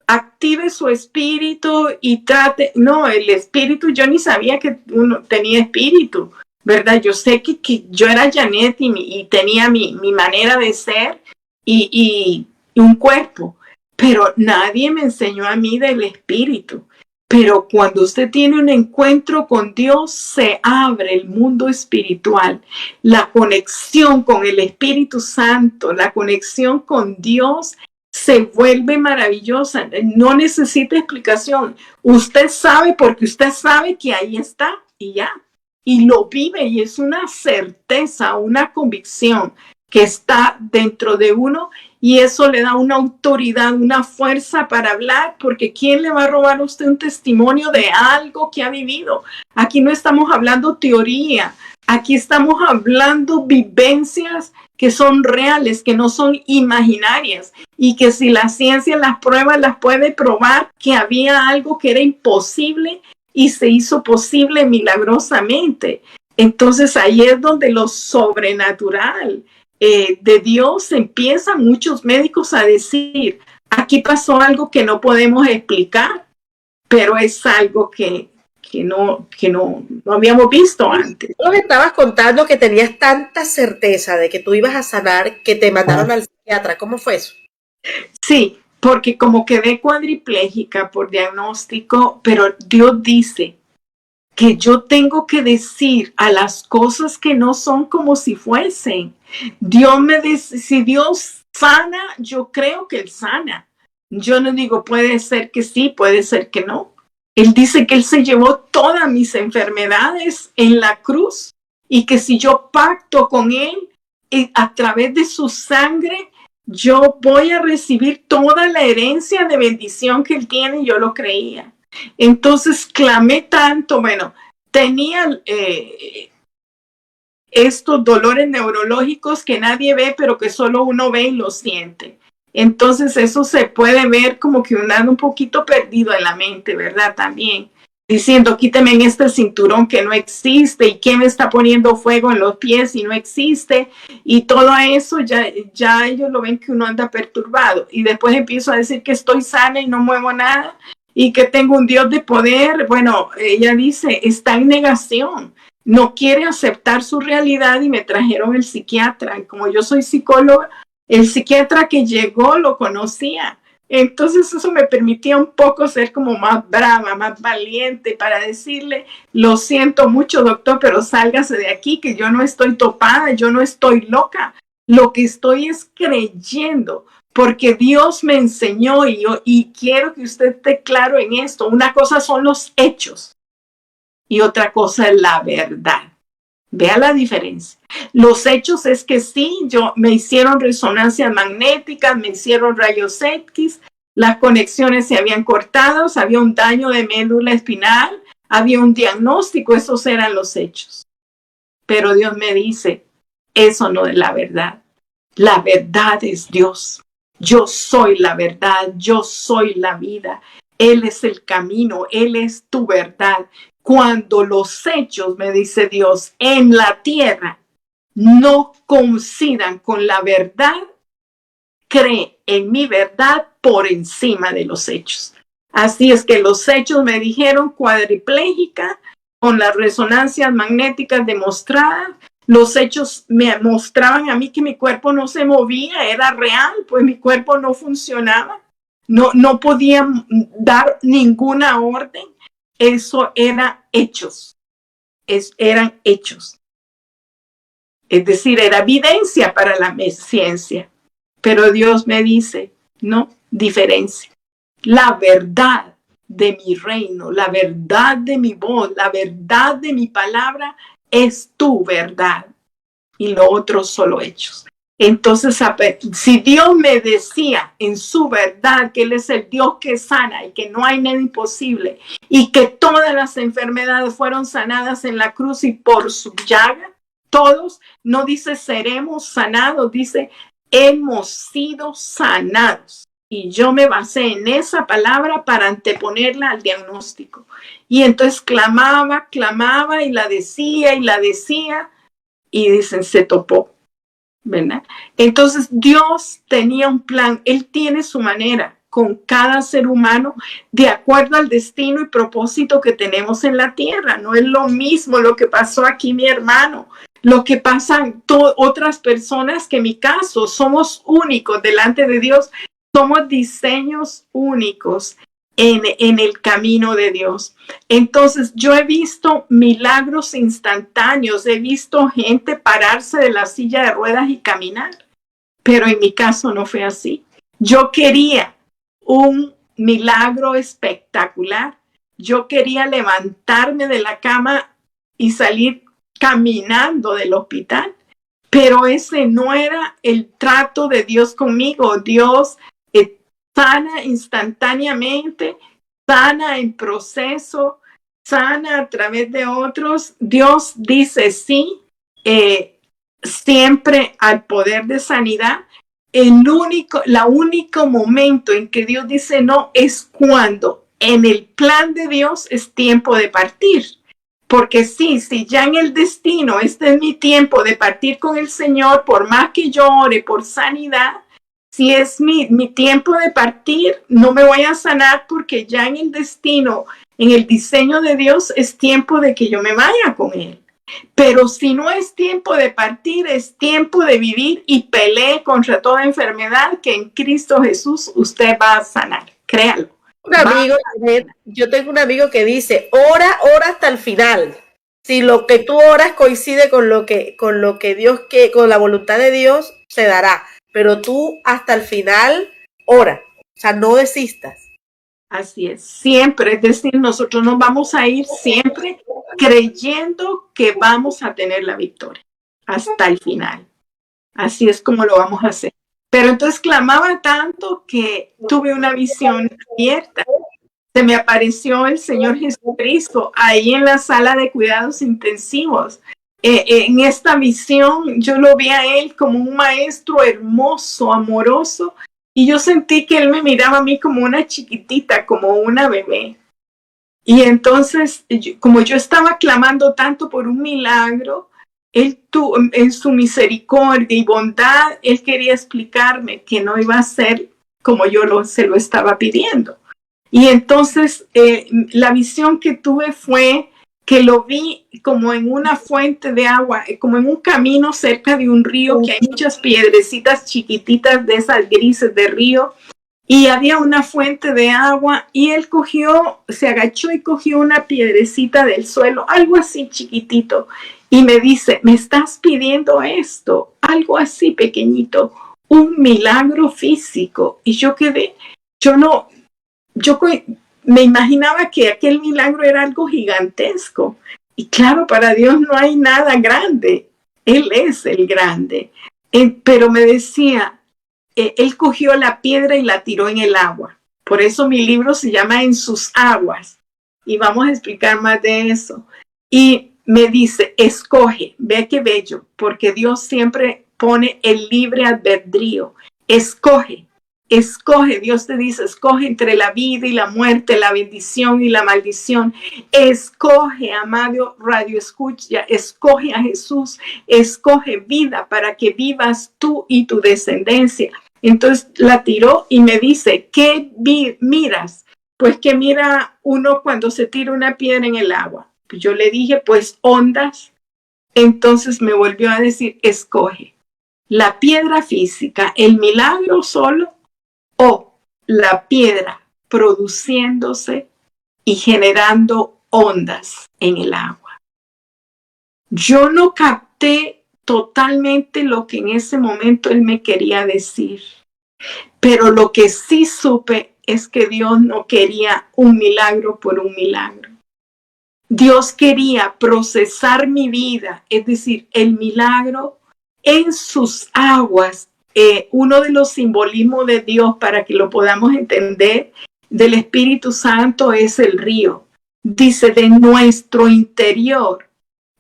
active su espíritu y trate. No, el espíritu, yo ni sabía que uno tenía espíritu, ¿verdad? Yo sé que yo era Janet y tenía mi manera de ser y un cuerpo, pero nadie me enseñó a mí del espíritu. Pero cuando usted tiene un encuentro con Dios, se abre el mundo espiritual. La conexión con el Espíritu Santo, la conexión con Dios se vuelve maravillosa. No necesita explicación. Usted sabe porque usted sabe que ahí está y ya. Y lo vive y es una certeza, una convicción que está dentro de uno. Y eso le da una autoridad, una fuerza para hablar, porque ¿quién le va a robar a usted un testimonio de algo que ha vivido? Aquí no estamos hablando teoría, aquí estamos hablando vivencias que son reales, que no son imaginarias, y que si la ciencia las pruebas las puede probar que había algo que era imposible y se hizo posible milagrosamente. Entonces ahí es donde lo sobrenatural de Dios empiezan muchos médicos a decir, aquí pasó algo que no podemos explicar, pero es algo que no habíamos visto antes. Tú nos estabas contando que tenías tanta certeza de que tú ibas a sanar que te mandaron al psiquiatra. ¿Cómo fue eso? Sí, porque como quedé cuadriplégica por diagnóstico, pero Dios dice que yo tengo que decir a las cosas que no son como si fuesen. Dios me dice, si Dios sana, yo creo que Él sana. Yo no digo, puede ser que sí, puede ser que no. Él dice que Él se llevó todas mis enfermedades en la cruz y que si yo pacto con Él a través de su sangre, yo voy a recibir toda la herencia de bendición que Él tiene y yo lo creía. Entonces clamé tanto, bueno, tenía estos dolores neurológicos que nadie ve, pero que solo uno ve y lo siente. Entonces eso se puede ver como que uno anda un poquito perdido en la mente, ¿verdad? También diciendo, quíteme en este cinturón que no existe y quién me está poniendo fuego en los pies y no existe. Y todo eso ya ellos lo ven que uno anda perturbado. Y después empiezo a decir que estoy sana y no muevo nada y que tengo un Dios de poder. Bueno, ella dice, está en negación, no quiere aceptar su realidad y me trajeron el psiquiatra. Y como yo soy psicóloga, el psiquiatra que llegó lo conocía. Entonces eso me permitía un poco ser como más brava, más valiente para decirle, lo siento mucho, doctor, pero sálgase de aquí, que yo no estoy topada, yo no estoy loca. Lo que estoy es creyendo, porque Dios me enseñó y quiero que usted esté claro en esto. Una cosa son los hechos y otra cosa es la verdad. Vea la diferencia. Los hechos es que sí, me hicieron resonancias magnéticas, me hicieron rayos X, las conexiones se habían cortado, había un daño de médula espinal, había un diagnóstico, esos eran los hechos. Pero Dios me dice, eso no es la verdad. La verdad es Dios. Yo soy la verdad, yo soy la vida. Él es el camino, Él es tu verdad. Cuando los hechos, me dice Dios, en la tierra no coincidan con la verdad, cree en mi verdad por encima de los hechos. Así es que los hechos me dijeron cuadriplégica, con las resonancias magnéticas demostradas. Los hechos me mostraban a mí que mi cuerpo no se movía, era real, pues mi cuerpo no funcionaba, no podía dar ninguna orden. Eso eran hechos, eran hechos. Es decir, era evidencia para la ciencia. Pero Dios me dice, no, diferencia. La verdad de mi reino, la verdad de mi voz, la verdad de mi palabra es tu verdad. Y lo otro solo hechos. Entonces, si Dios me decía en su verdad que Él es el Dios que sana y que no hay nada imposible y que todas las enfermedades fueron sanadas en la cruz y por su llaga, todos, no dice seremos sanados, dice hemos sido sanados. Y yo me basé en esa palabra para anteponerla al diagnóstico. Y entonces clamaba y la decía y dicen, se topó. ¿Verdad? Entonces Dios tenía un plan, Él tiene su manera con cada ser humano de acuerdo al destino y propósito que tenemos en la tierra. No es lo mismo lo que pasó aquí, mi hermano, lo que pasan otras personas que en mi caso somos únicos delante de Dios, somos diseños únicos en el camino de Dios. Entonces yo he visto milagros instantáneos, he visto gente pararse de la silla de ruedas y caminar, pero en mi caso no fue así. Yo quería un milagro espectacular. Yo quería levantarme de la cama y salir caminando del hospital, pero ese no era el trato de Dios conmigo. Dios sana instantáneamente, sana en proceso, sana a través de otros. Dios dice sí, siempre al poder de sanidad. La único momento en que Dios dice no es cuando en el plan de Dios es tiempo de partir. Porque si ya en el destino, este es mi tiempo de partir con el Señor, por más que yo ore por sanidad, si es mi tiempo de partir, no me voy a sanar porque ya en el destino, en el diseño de Dios, es tiempo de que yo me vaya con Él. Pero si no es tiempo de partir, es tiempo de vivir y pelee contra toda enfermedad que en Cristo Jesús usted va a sanar. Créalo. Yo tengo un amigo que dice, ora hasta el final. Si lo que tú oras coincide con lo que Dios quiere, con la voluntad de Dios, se dará. Pero tú hasta el final ora, o sea, no desistas. Así es, siempre, es decir, nosotros nos vamos a ir siempre creyendo que vamos a tener la victoria hasta el final. Así es como lo vamos a hacer. Pero entonces clamaba tanto que tuve una visión abierta. Se me apareció el Señor Jesucristo ahí en la sala de cuidados intensivos. En esta visión yo lo vi a Él como un maestro hermoso, amoroso, y yo sentí que Él me miraba a mí como una chiquitita, como una bebé. Y entonces, como yo estaba clamando tanto por un milagro, Él en su misericordia y bondad, Él quería explicarme que no iba a ser como yo se lo estaba pidiendo. Y entonces la visión que tuve fue que lo vi como en una fuente de agua, como en un camino cerca de un río, que hay muchas piedrecitas chiquititas de esas grises de río, y había una fuente de agua, y él se agachó y cogió una piedrecita del suelo, algo así chiquitito, y me dice, me estás pidiendo esto, algo así pequeñito, un milagro físico. Y yo me imaginaba que aquel milagro era algo gigantesco. Y claro, para Dios no hay nada grande. Él es el grande. Pero me decía, él cogió la piedra y la tiró en el agua. Por eso mi libro se llama En sus aguas. Y vamos a explicar más de eso. Y me dice, escoge, ve qué bello, porque Dios siempre pone el libre albedrío. Escoge. Escoge, Dios te dice, escoge entre la vida y la muerte, la bendición y la maldición. Escoge, amado Radio Escucha, escoge a Jesús, escoge vida para que vivas tú y tu descendencia. Entonces la tiró y me dice, ¿qué miras? Pues que mira uno cuando se tira una piedra en el agua. Yo le dije, pues ondas. Entonces me volvió a decir, escoge la piedra física, el milagro solo, o la piedra produciéndose y generando ondas en el agua. Yo no capté totalmente lo que en ese momento él me quería decir. Pero lo que sí supe es que Dios no quería un milagro por un milagro. Dios quería procesar mi vida, es decir, el milagro en sus aguas. Uno de los simbolismos de Dios, para que lo podamos entender, del Espíritu Santo es el río. Dice, de nuestro interior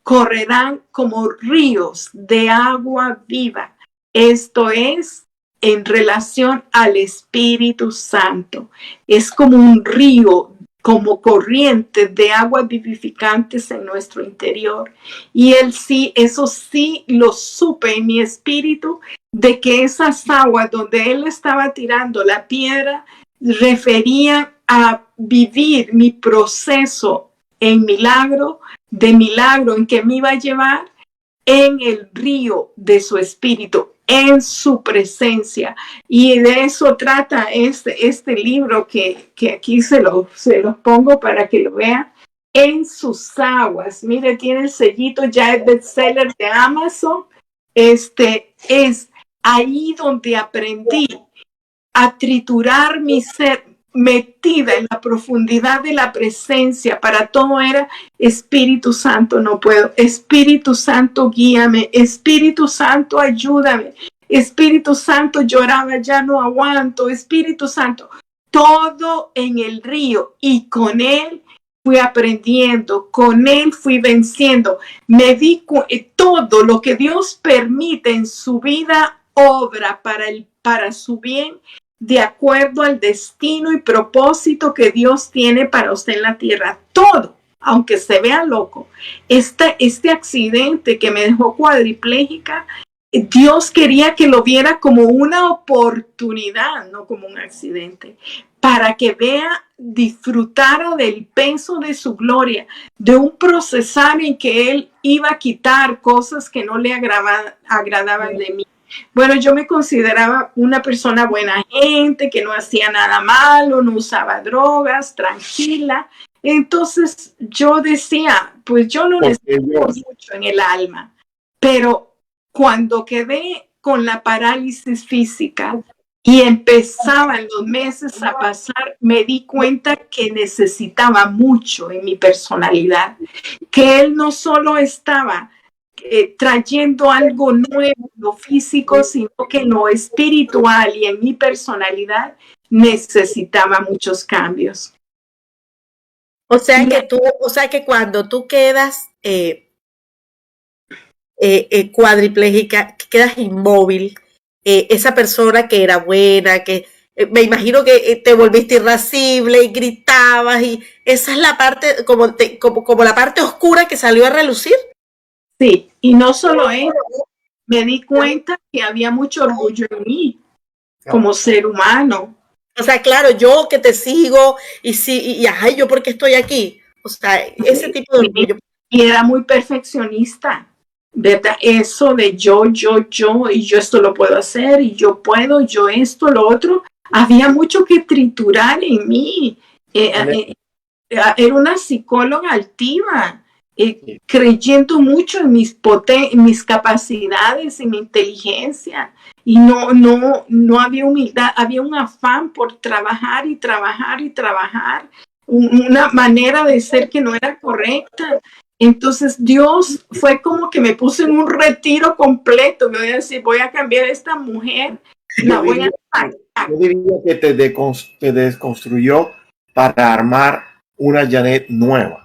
correrán como ríos de agua viva. Esto es en relación al Espíritu Santo. Es como un río, como corrientes de aguas vivificantes en nuestro interior. Y él sí, eso sí lo supe en mi espíritu, de que esas aguas donde él estaba tirando la piedra referían a vivir mi proceso en milagro, de milagro en que me iba a llevar en el río de su espíritu, en su presencia. Y de eso trata este libro que aquí se los pongo para que lo vean. En sus aguas. Mire, tiene el sellito, ya es bestseller de Amazon. Es ahí donde aprendí a triturar mi ser, metida en la profundidad de la presencia. Para todo era Espíritu Santo, no puedo. Espíritu Santo, guíame. Espíritu Santo, ayúdame. Espíritu Santo, lloraba, ya no aguanto. Espíritu Santo, todo en el río. Y con él fui aprendiendo, con él fui venciendo. Me di todo lo que Dios permite en su vida, obra para su bien, de acuerdo al destino y propósito que Dios tiene para usted en la tierra. Todo, aunque se vea loco. Este accidente que me dejó cuadripléjica, Dios quería que lo viera como una oportunidad, no como un accidente, para que disfrutara del peso de su gloria, de un procesar en que Él iba a quitar cosas que no le agradaban de mí. Bueno, yo me consideraba una persona buena gente, que no hacía nada malo, no usaba drogas, tranquila. Entonces yo decía, pues yo no necesito mucho en el alma. Pero cuando quedé con la parálisis física y empezaban los meses a pasar, me di cuenta que necesitaba mucho en mi personalidad, que Él no solo estaba trayendo algo nuevo en lo físico, sino que en lo espiritual y en mi personalidad necesitaba muchos cambios. O sea que cuando tú quedas cuadripléjica, que quedas inmóvil, esa persona que era buena, que me imagino que te volviste irascible y gritabas, y esa es la parte, como la parte oscura que salió a relucir. Sí, y no solo eso, me di cuenta que había mucho orgullo en mí como ser humano. O sea, claro, yo que te sigo y ay, ¿yo por qué estoy aquí? O sea, ese tipo de orgullo. Y era muy perfeccionista, ¿verdad? Eso de yo, y yo esto lo puedo hacer, y yo puedo, yo esto, lo otro. Había mucho que triturar en mí. Era una psicóloga altiva. Creyendo mucho en mis capacidades, en mi inteligencia, y no había humildad, había un afán por trabajar y trabajar y trabajar, una manera de ser que no era correcta. Entonces Dios fue como que me puso en un retiro completo. Me voy a decir, voy a cambiar a esta mujer, la voy a sacar. Yo diría que te desconstruyó para armar una Janet nueva.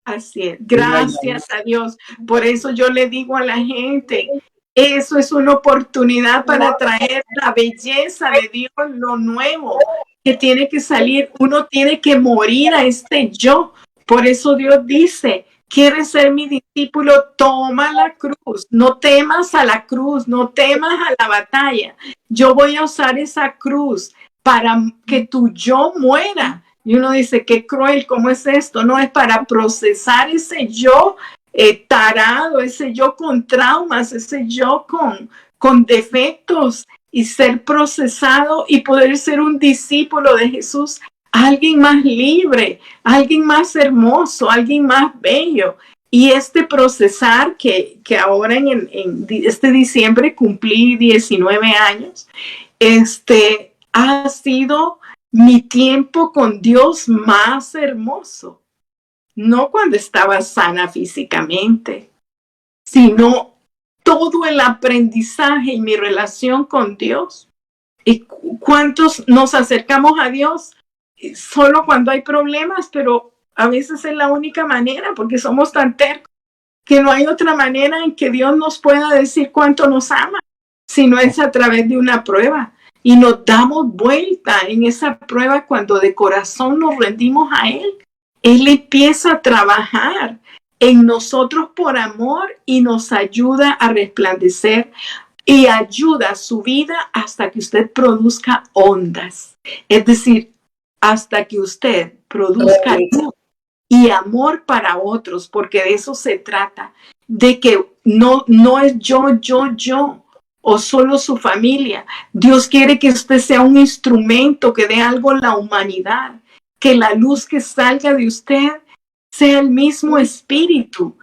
Así es, gracias a Dios. Por eso yo le digo a la gente, eso es una oportunidad para traer la belleza de Dios, lo nuevo que tiene que salir. Uno tiene que morir a este yo. Por eso Dios dice, ¿quieres ser mi discípulo? Toma la cruz. No temas a la cruz, no temas a la batalla. Yo voy a usar esa cruz para que tu yo muera. Y uno dice, qué cruel, ¿cómo es esto? No, es para procesar ese yo tarado, ese yo con traumas, ese yo con defectos, y ser procesado y poder ser un discípulo de Jesús, alguien más libre, alguien más hermoso, alguien más bello. Y este procesar que ahora en este diciembre cumplí 19 años, ha sido mi tiempo con Dios más hermoso. No cuando estaba sana físicamente, sino todo el aprendizaje y mi relación con Dios. ¿Y cuántos nos acercamos a Dios solo cuando hay problemas? Pero a veces es la única manera, porque somos tan tercos que no hay otra manera en que Dios nos pueda decir cuánto nos ama, si no es a través de una prueba. Y nos damos vuelta en esa prueba cuando de corazón nos rendimos a Él. Él empieza a trabajar en nosotros por amor y nos ayuda a resplandecer y ayuda su vida hasta que usted produzca ondas. Es decir, hasta que usted produzca luz y amor para otros, porque de eso se trata, de que no es yo, o solo su familia. Dios quiere que usted sea un instrumento que dé algo a la humanidad, que la luz que salga de usted sea el mismo espíritu,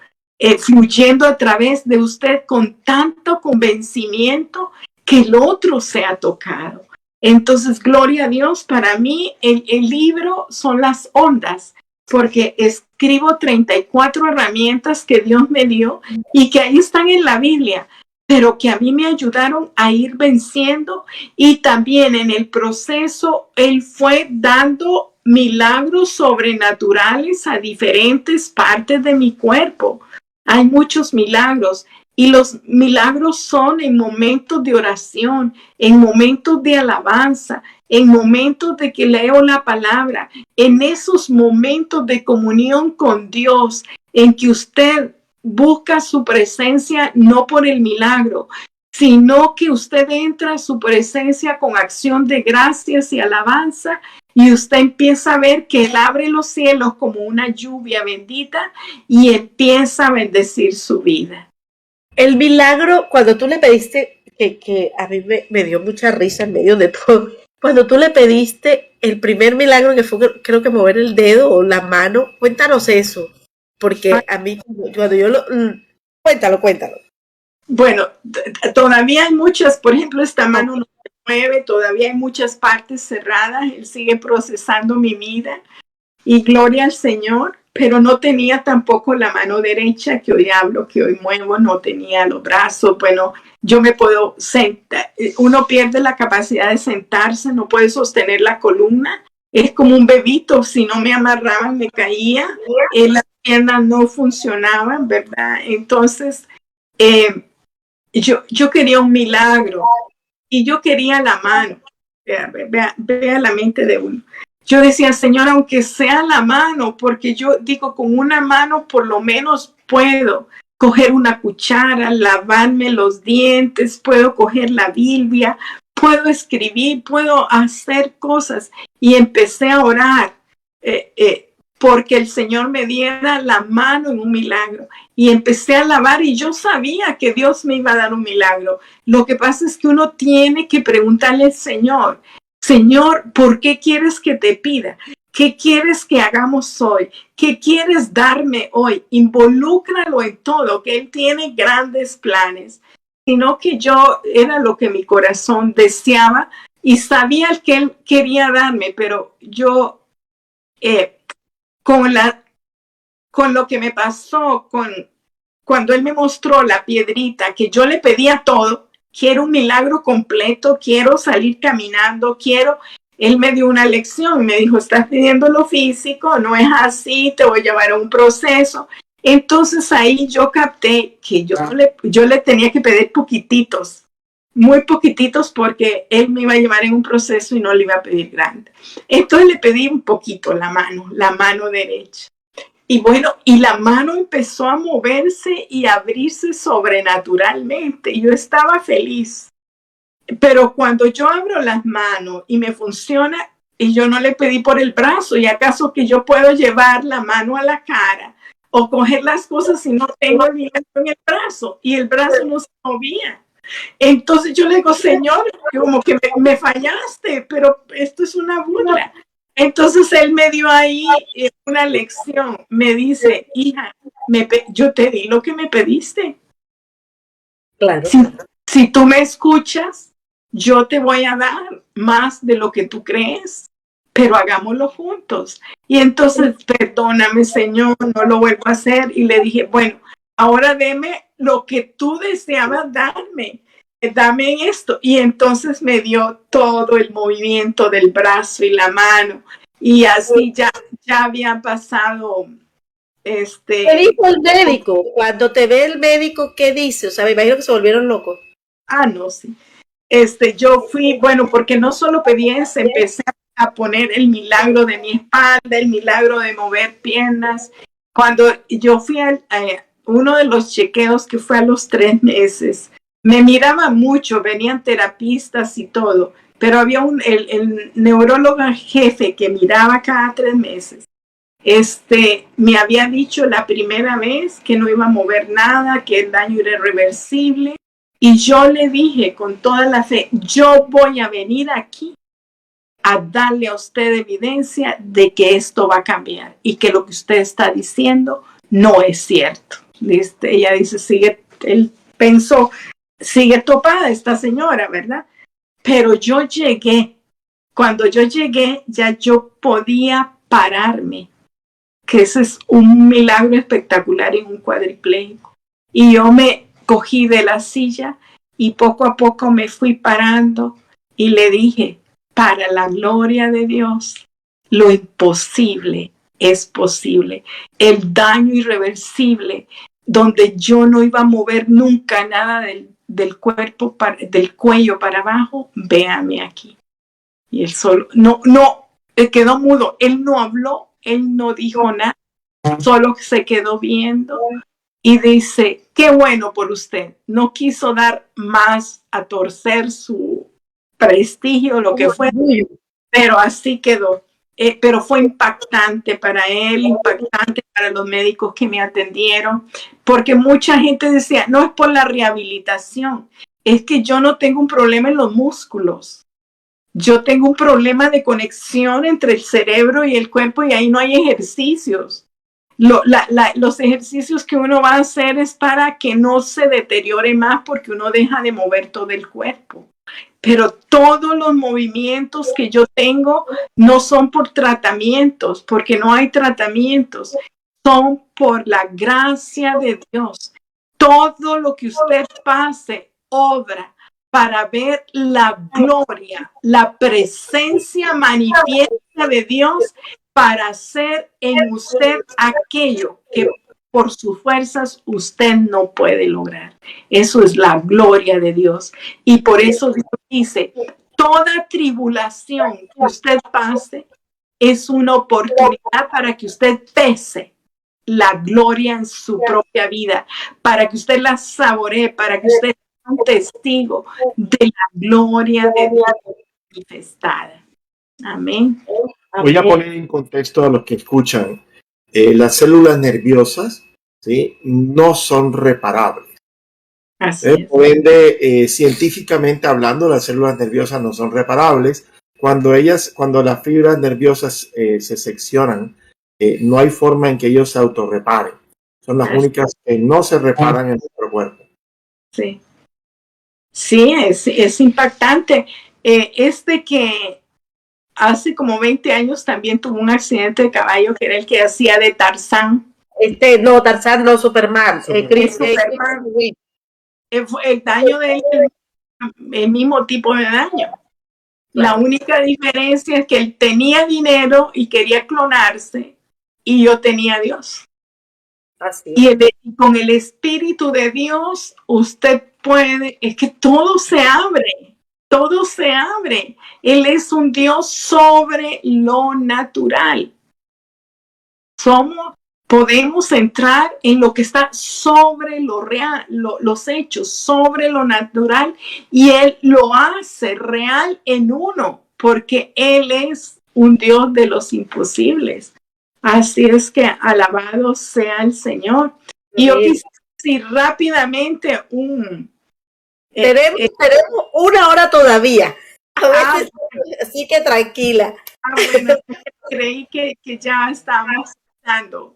fluyendo a través de usted con tanto convencimiento que el otro sea tocado. Entonces, gloria a Dios, para mí el libro son las ondas, porque escribo 34 herramientas que Dios me dio y que ahí están en la Biblia, pero que a mí me ayudaron a ir venciendo, y también en el proceso Él fue dando milagros sobrenaturales a diferentes partes de mi cuerpo. Hay muchos milagros, y los milagros son en momentos de oración, en momentos de alabanza, en momentos de que leo la palabra, en esos momentos de comunión con Dios, en que usted busca su presencia no por el milagro, sino que usted entra a su presencia con acción de gracias y alabanza, y usted empieza a ver que Él abre los cielos como una lluvia bendita y empieza a bendecir su vida. El milagro, cuando tú le pediste, que a mí me dio mucha risa en medio de todo, cuando tú le pediste el primer milagro, que fue, creo que mover el dedo o la mano, cuéntanos eso, porque a mí, cuando yo lo... Cuéntalo. Bueno, todavía hay muchas, por ejemplo, esta mano no se mueve, todavía hay muchas partes cerradas. Él sigue procesando mi vida, y gloria al Señor, pero no tenía tampoco la mano derecha que hoy hablo, que hoy muevo, no tenía los brazos. Bueno, yo me puedo sentar, uno pierde la capacidad de sentarse, no puede sostener la columna, es como un bebito, si no me amarraban me caía, las piernas no funcionaban, ¿verdad? Entonces, yo quería un milagro, y yo quería la mano. Vea la mente de uno. Yo decía, Señor, aunque sea la mano, porque yo digo, con una mano por lo menos puedo coger una cuchara, lavarme los dientes, puedo coger la Biblia, puedo escribir, puedo hacer cosas. Y empecé a orar porque el Señor me diera la mano en un milagro. Y empecé a lavar, y yo sabía que Dios me iba a dar un milagro. Lo que pasa es que uno tiene que preguntarle al Señor, Señor, ¿por qué quieres que te pida? ¿Qué quieres que hagamos hoy? ¿Qué quieres darme hoy? Involúcralo en todo, que Él tiene grandes planes. Sino que yo era lo que mi corazón deseaba y sabía que Él quería darme, pero yo con lo que me pasó, cuando Él me mostró la piedrita, que yo le pedía todo, quiero un milagro completo, quiero salir caminando, Él me dio una lección, me dijo, estás pidiendo lo físico, no es así, te voy a llevar a un proceso. Entonces ahí yo capté que yo le tenía que pedir poquititos, muy poquititos, porque Él me iba a llevar en un proceso y no le iba a pedir grande. Entonces le pedí un poquito la mano derecha. Y bueno, y la mano empezó a moverse y a abrirse sobrenaturalmente. Yo estaba feliz. Pero cuando yo abro las manos y me funciona, y yo no le pedí por el brazo, ¿y acaso que yo puedo llevar la mano a la cara o coger las cosas si no tengo el milagro en el brazo? Y el brazo no se movía. Entonces yo le digo, Señor, como que me fallaste, pero esto es una burla. Entonces él me dio ahí una lección. Me dice, hija, yo te di lo que me pediste. Claro. Si tú me escuchas, yo te voy a dar más de lo que tú crees, pero hagámoslo juntos. Y entonces, perdóname, Señor, no lo vuelvo a hacer. Y le dije, bueno, ahora deme lo que tú deseabas darme. Dame esto. Y entonces me dio todo el movimiento del brazo y la mano. Y así ya había pasado. ¿Qué dijo el médico? Cuando te ve el médico, ¿qué dice? O sea, me imagino que se volvieron locos. No, sí. Yo fui, bueno, porque no solo pedí eso, empecé a poner el milagro de mi espalda, el milagro de mover piernas. Cuando yo fui a uno de los chequeos que fue a los 3 meses, me miraba mucho, venían terapistas y todo, pero había el neurólogo jefe que miraba cada 3 meses. Me había dicho la primera vez que no iba a mover nada, que el daño era irreversible. Y yo le dije con toda la fe, yo voy a venir aquí a darle a usted evidencia de que esto va a cambiar y que lo que usted está diciendo no es cierto. Ella dice, él pensó, sigue topada esta señora, ¿verdad? Pero yo llegué, cuando yo llegué ya yo podía pararme, que ese es un milagro espectacular en un cuadripléjico. Y yo me cogí de la silla y poco a poco me fui parando y le dije, para la gloria de Dios, lo imposible es posible. El daño irreversible, donde yo no iba a mover nunca nada del cuerpo, del cuello para abajo, véame aquí. Y él solo, él quedó mudo, él no habló, él no dijo nada, solo se quedó viendo. Y dice, qué bueno por usted. No quiso dar más a torcer su prestigio, lo que fue, pero así quedó. Pero fue impactante para él, impactante para los médicos que me atendieron, porque mucha gente decía, no es por la rehabilitación, es que yo no tengo un problema en los músculos. Yo tengo un problema de conexión entre el cerebro y el cuerpo y ahí no hay ejercicios. Los ejercicios que uno va a hacer es para que no se deteriore más porque uno deja de mover todo el cuerpo. Pero todos los movimientos que yo tengo no son por tratamientos, porque no hay tratamientos, son por la gracia de Dios. Todo lo que usted pase, obra para ver la gloria, la presencia manifiesta de Dios para hacer en usted aquello que por sus fuerzas usted no puede lograr. Eso es la gloria de Dios. Y por eso dice, toda tribulación que usted pase es una oportunidad para que usted pese la gloria en su propia vida, para que usted la saboree, para que usted sea un testigo de la gloria de Dios manifestada. Amén. Voy a poner en contexto a los que escuchan. Las células nerviosas, ¿sí?, no son reparables. Por ende, científicamente hablando, las células nerviosas no son reparables. Cuando las fibras nerviosas se seccionan, no hay forma en que ellos se autorreparen. Son las únicas que no se reparan en nuestro cuerpo. Sí, sí, es impactante. Que hace como 20 años también tuvo un accidente de caballo que era el que hacía de Tarzán. Tarzán no, Superman. Superman. El daño de él es el mismo tipo de daño. La única diferencia es que él tenía dinero y quería clonarse y yo tenía a Dios. Así. Y con el Espíritu de Dios usted puede, es que todo se abre. Todo se abre. Él es un Dios sobre lo natural. Podemos entrar en lo que está sobre lo real, los hechos, sobre lo natural, y Él lo hace real en uno, porque Él es un Dios de los imposibles. Así es que alabado sea el Señor. Y yo quisiera decir rápidamente tenemos 1 hora todavía. A veces, así que tranquila. Bueno, creí que ya estábamos dando.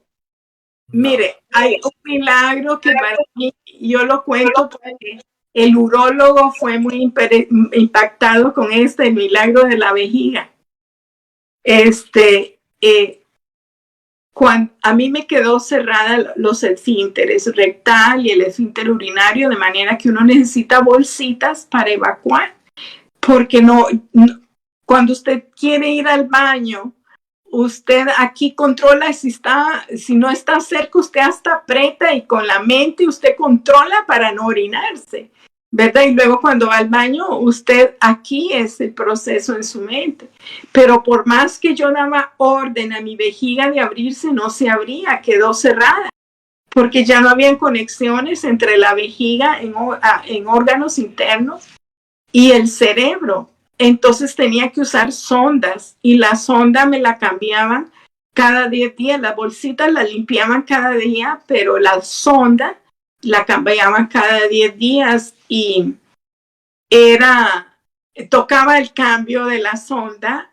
Mire, hay un milagro que para mí, yo lo cuento porque el urólogo fue muy impactado con el milagro de la vejiga. Cuando a mí me quedó cerrada los esfínteres rectal y el esfínter urinario, de manera que uno necesita bolsitas para evacuar, porque cuando usted quiere ir al baño, usted aquí controla si no está cerca, usted hasta aprieta y con la mente usted controla para no orinarse, ¿verdad? Y luego cuando va al baño, usted aquí es el proceso en su mente. Pero por más que yo daba orden a mi vejiga de abrirse, no se abría, quedó cerrada, porque ya no habían conexiones entre la vejiga en órganos internos y el cerebro. Entonces tenía que usar sondas y la sonda me la cambiaban cada 10 días. Las bolsitas la limpiaban cada día, pero la sonda la cambiaban cada 10 días y tocaba el cambio de la sonda.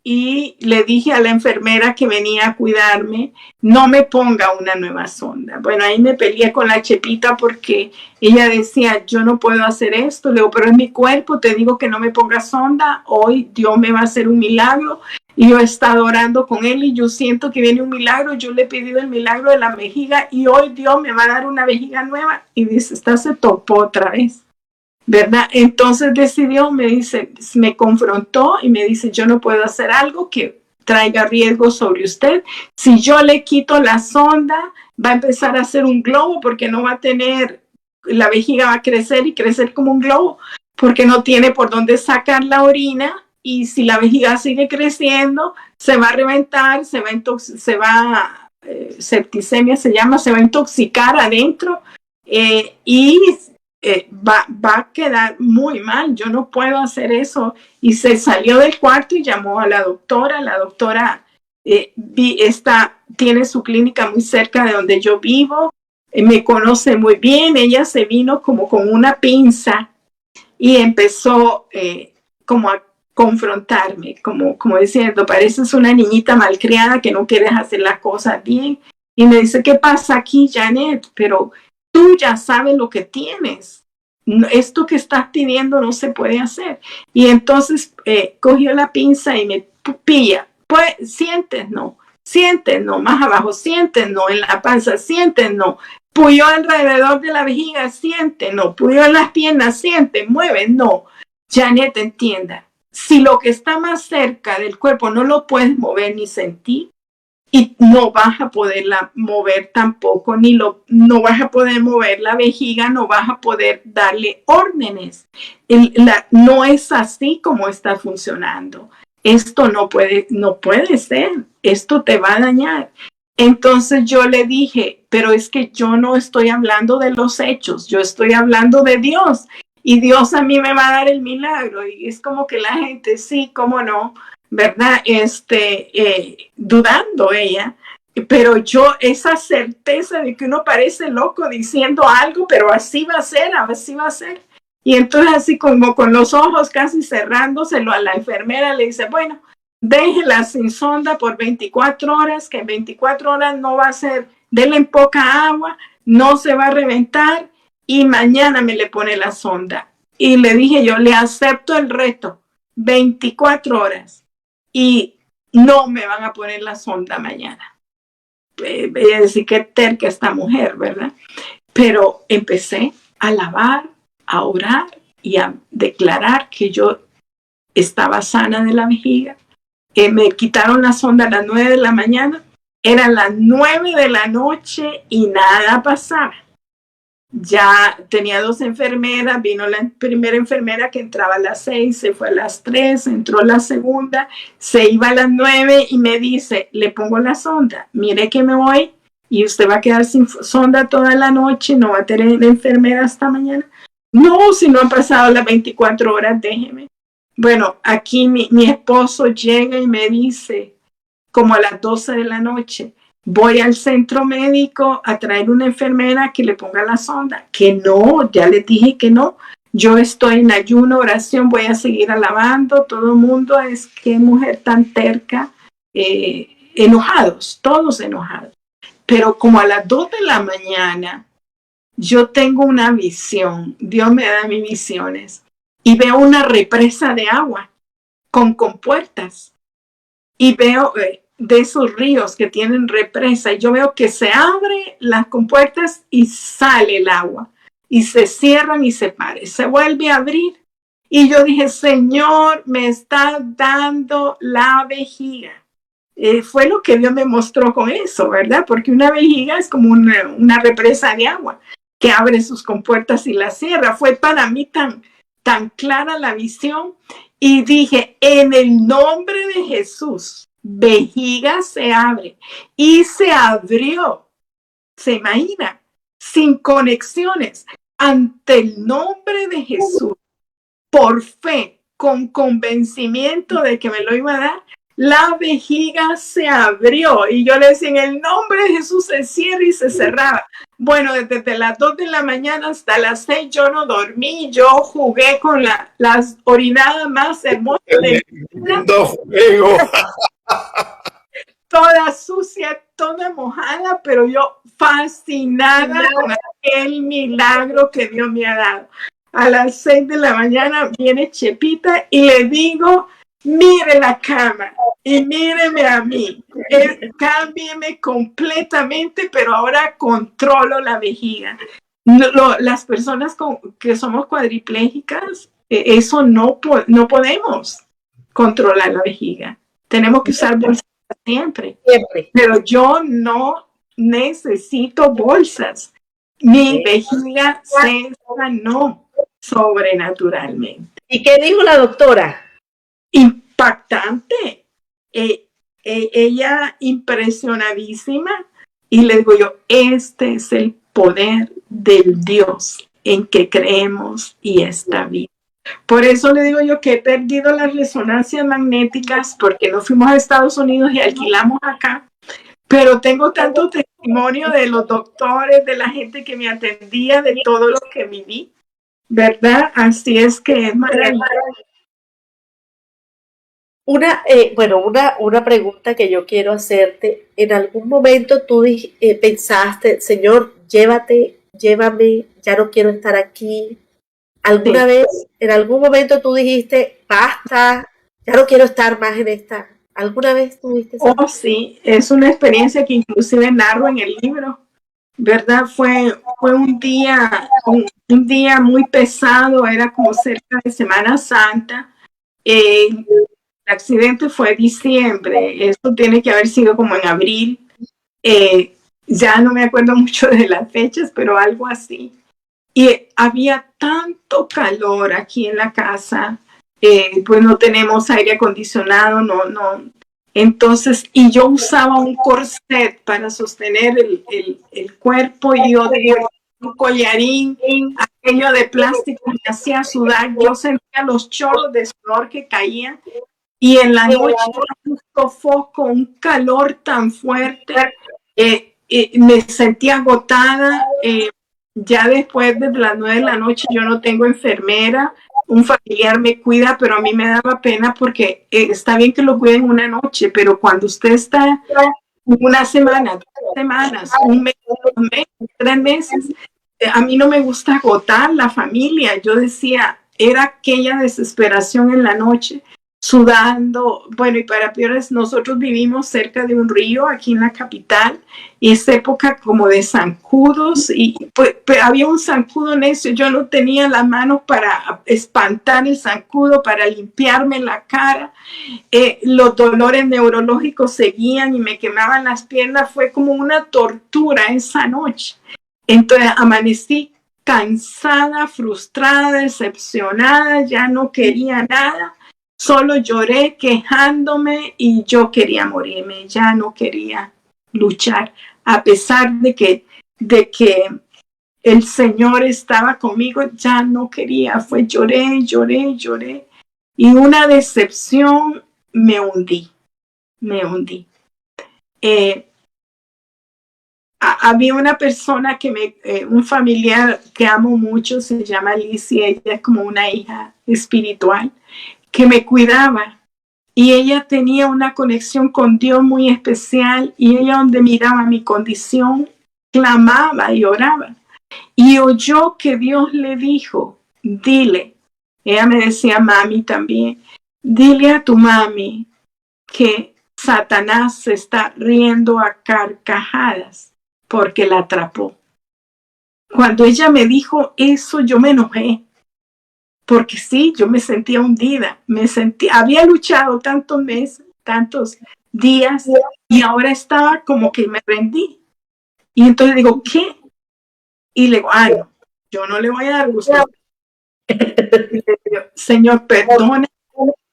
Y le dije a la enfermera que venía a cuidarme, no me ponga una nueva sonda. Bueno, ahí me peleé con la Chepita porque ella decía, yo no puedo hacer esto. Le digo, pero es mi cuerpo, te digo que no me ponga sonda. Hoy Dios me va a hacer un milagro. Y yo he estado orando con él y yo siento que viene un milagro. Yo le he pedido el milagro de la vejiga y hoy Dios me va a dar una vejiga nueva. Y dice, esta se topó otra vez, ¿verdad? Entonces decidió, me confrontó y me dice, yo no puedo hacer algo que traiga riesgo sobre usted. Si yo le quito la sonda, va a empezar a hacer un globo porque no va a tener, la vejiga va a crecer y crecer como un globo porque no tiene por dónde sacar la orina y si la vejiga sigue creciendo, se va a reventar, septicemia se llama, se va a intoxicar adentro y va a quedar muy mal, yo no puedo hacer eso. Y se salió del cuarto y llamó a la doctora tiene su clínica muy cerca de donde yo vivo, me conoce muy bien, ella se vino como con una pinza y empezó como a confrontarme, como diciendo, pareces una niñita malcriada que no quieres hacer las cosas bien. Y me dice, ¿qué pasa aquí, Janet? Pero tú ya sabes lo que tienes. Esto que estás pidiendo no se puede hacer. Y entonces cogió la pinza y me pilla. Pues sientes, no, más abajo, sientes, no, en la panza, sientes, no. Puyó alrededor de la vejiga, siente, no. Puyó en las piernas, siente, mueve, no. Janet, entienda, si lo que está más cerca del cuerpo no lo puedes mover ni sentir, y no vas a poderla mover tampoco, no vas a poder mover la vejiga, no vas a poder darle órdenes. No es así como está funcionando. Esto no puede ser, esto te va a dañar. Entonces yo le dije, pero es que yo no estoy hablando de los hechos, yo estoy hablando de Dios. Y Dios a mí me va a dar el milagro. Y es como que la gente, sí, cómo no, ¿verdad? Dudando ella, pero yo esa certeza de que uno parece loco diciendo algo, pero así va a ser. Y entonces así como con los ojos casi cerrándoselo a la enfermera le dice, bueno, déjela sin sonda por 24 horas, que en 24 horas no va a ser, denle en poca agua, no se va a reventar y mañana me le pone la sonda. Y le dije yo, le acepto el reto, 24 horas. Y no me van a poner la sonda mañana. Voy a decir que terca esta mujer, ¿verdad? Pero empecé a alabar, a orar y a declarar que yo estaba sana de la vejiga. Me quitaron la sonda a las 9 de la mañana. Eran las 9 de la noche y nada pasaba. Ya tenía 2 enfermeras, vino la primera enfermera que entraba a las 6, se fue a las 3, entró la segunda, se iba a las 9 y me dice, le pongo la sonda, mire que me voy y usted va a quedar sin sonda toda la noche, no va a tener enfermera hasta mañana. No, si no han pasado las 24 horas, déjeme. Bueno, aquí mi esposo llega y me dice, como a las 12 de la noche, voy al centro médico a traer una enfermera que le ponga la sonda. Que no, ya les dije que no. Yo estoy en ayuno, oración, voy a seguir alabando. Todo el mundo es qué mujer tan terca, enojados, todos enojados. Pero como a las 2 de la mañana, yo tengo una visión, Dios me da mis visiones, y veo una represa de agua con compuertas. Y veo de esos ríos que tienen represa, y yo veo que se abren las compuertas y sale el agua. Y se cierran y se paran. Se vuelve a abrir. Y yo dije, Señor, me está dando la vejiga. Fue lo que Dios me mostró con eso, ¿verdad? Porque una vejiga es como una represa de agua que abre sus compuertas y la cierra. Fue para mí tan clara la visión. Y dije, en el nombre de Jesús, vejiga se abre. Y se abrió. ¿Se imagina? Sin conexiones. Ante el nombre de Jesús, por fe, con convencimiento de que me lo iba a dar, la vejiga se abrió. Y yo le decía, en el nombre de Jesús se cierra y se cerraba. Bueno, desde las 2 de la mañana hasta las 6 yo no dormí. Yo jugué con las orinadas más hermosas del mundo. Toda sucia, toda mojada, pero yo fascinada con aquel milagro que Dios me ha dado. A las 6 de la mañana viene Chepita y le digo, mire la cama y míreme a mí. Cámbieme completamente, pero ahora controlo la vejiga. Las personas que somos cuadriplégicas, eso no podemos controlar la vejiga. Tenemos que usar bolsas siempre. Pero yo no necesito bolsas. Mi vejiga se sanó sobrenaturalmente. ¿Y qué dijo la doctora? Impactante. Ella impresionadísima. Y le digo yo, este es el poder del Dios en que creemos y está vivo. Por eso le digo yo que he perdido las resonancias magnéticas porque nos fuimos a Estados Unidos y alquilamos acá. Pero tengo tanto testimonio de los doctores, de la gente que me atendía, de todo lo que viví, ¿verdad? Así es que es maravilloso. Una pregunta que yo quiero hacerte. ¿En algún momento tú pensaste, Señor, llévame, ya no quiero estar aquí? ¿Alguna vez, en algún momento tú dijiste, basta, ya no quiero estar más en esta? ¿Alguna vez tuviste esa? Oh, sí, es una experiencia que inclusive narro en el libro, ¿verdad? Fue un día muy pesado, era como cerca de Semana Santa. El accidente fue en diciembre, esto tiene que haber sido como en abril. Ya no me acuerdo mucho de las fechas, pero algo así. Y había tanto calor aquí en la casa, pues no tenemos aire acondicionado, no. Entonces, y yo usaba un corset para sostener el cuerpo, y yo de un collarín, aquello de plástico me hacía sudar, yo sentía los chorros de sudor que caían, y en la noche un sofoco, un calor tan fuerte, me sentía agotada. Ya después de las 9 de la noche yo no tengo enfermera, un familiar me cuida, pero a mí me daba pena porque está bien que lo cuiden una noche, pero cuando usted está una semana, 2 semanas, un mes, 3 meses, a mí no me gusta agotar la familia. Yo decía, era aquella desesperación en la noche, sudando. Bueno, y para peores, nosotros vivimos cerca de un río aquí en la capital, y es época como de zancudos, y pues había un zancudo necio, yo no tenía las manos para espantar el zancudo, para limpiarme la cara. Los dolores neurológicos seguían y me quemaban las piernas. Fue como una tortura esa noche. Entonces amanecí cansada, frustrada, decepcionada, ya no quería nada. Solo lloré quejándome y yo quería morirme, ya no quería luchar, a pesar de que el Señor estaba conmigo, ya no quería. Fue lloré. Y una decepción, me hundí. había una persona un familiar que amo mucho, se llama Alicia, ella es como una hija espiritual, que me cuidaba. Y ella tenía una conexión con Dios muy especial, y ella, donde miraba mi condición, clamaba y oraba. Y oyó que Dios le dijo, dile, ella me decía mami también, dile a tu mami que Satanás se está riendo a carcajadas porque la atrapó. Cuando ella me dijo eso, yo me enojé. Porque sí, yo me sentía hundida, había luchado tantos meses, tantos días, y ahora estaba como que me rendí. Y entonces digo, ¿qué? Y le digo, no, yo no le voy a dar gusto. Y le digo, Señor, perdona,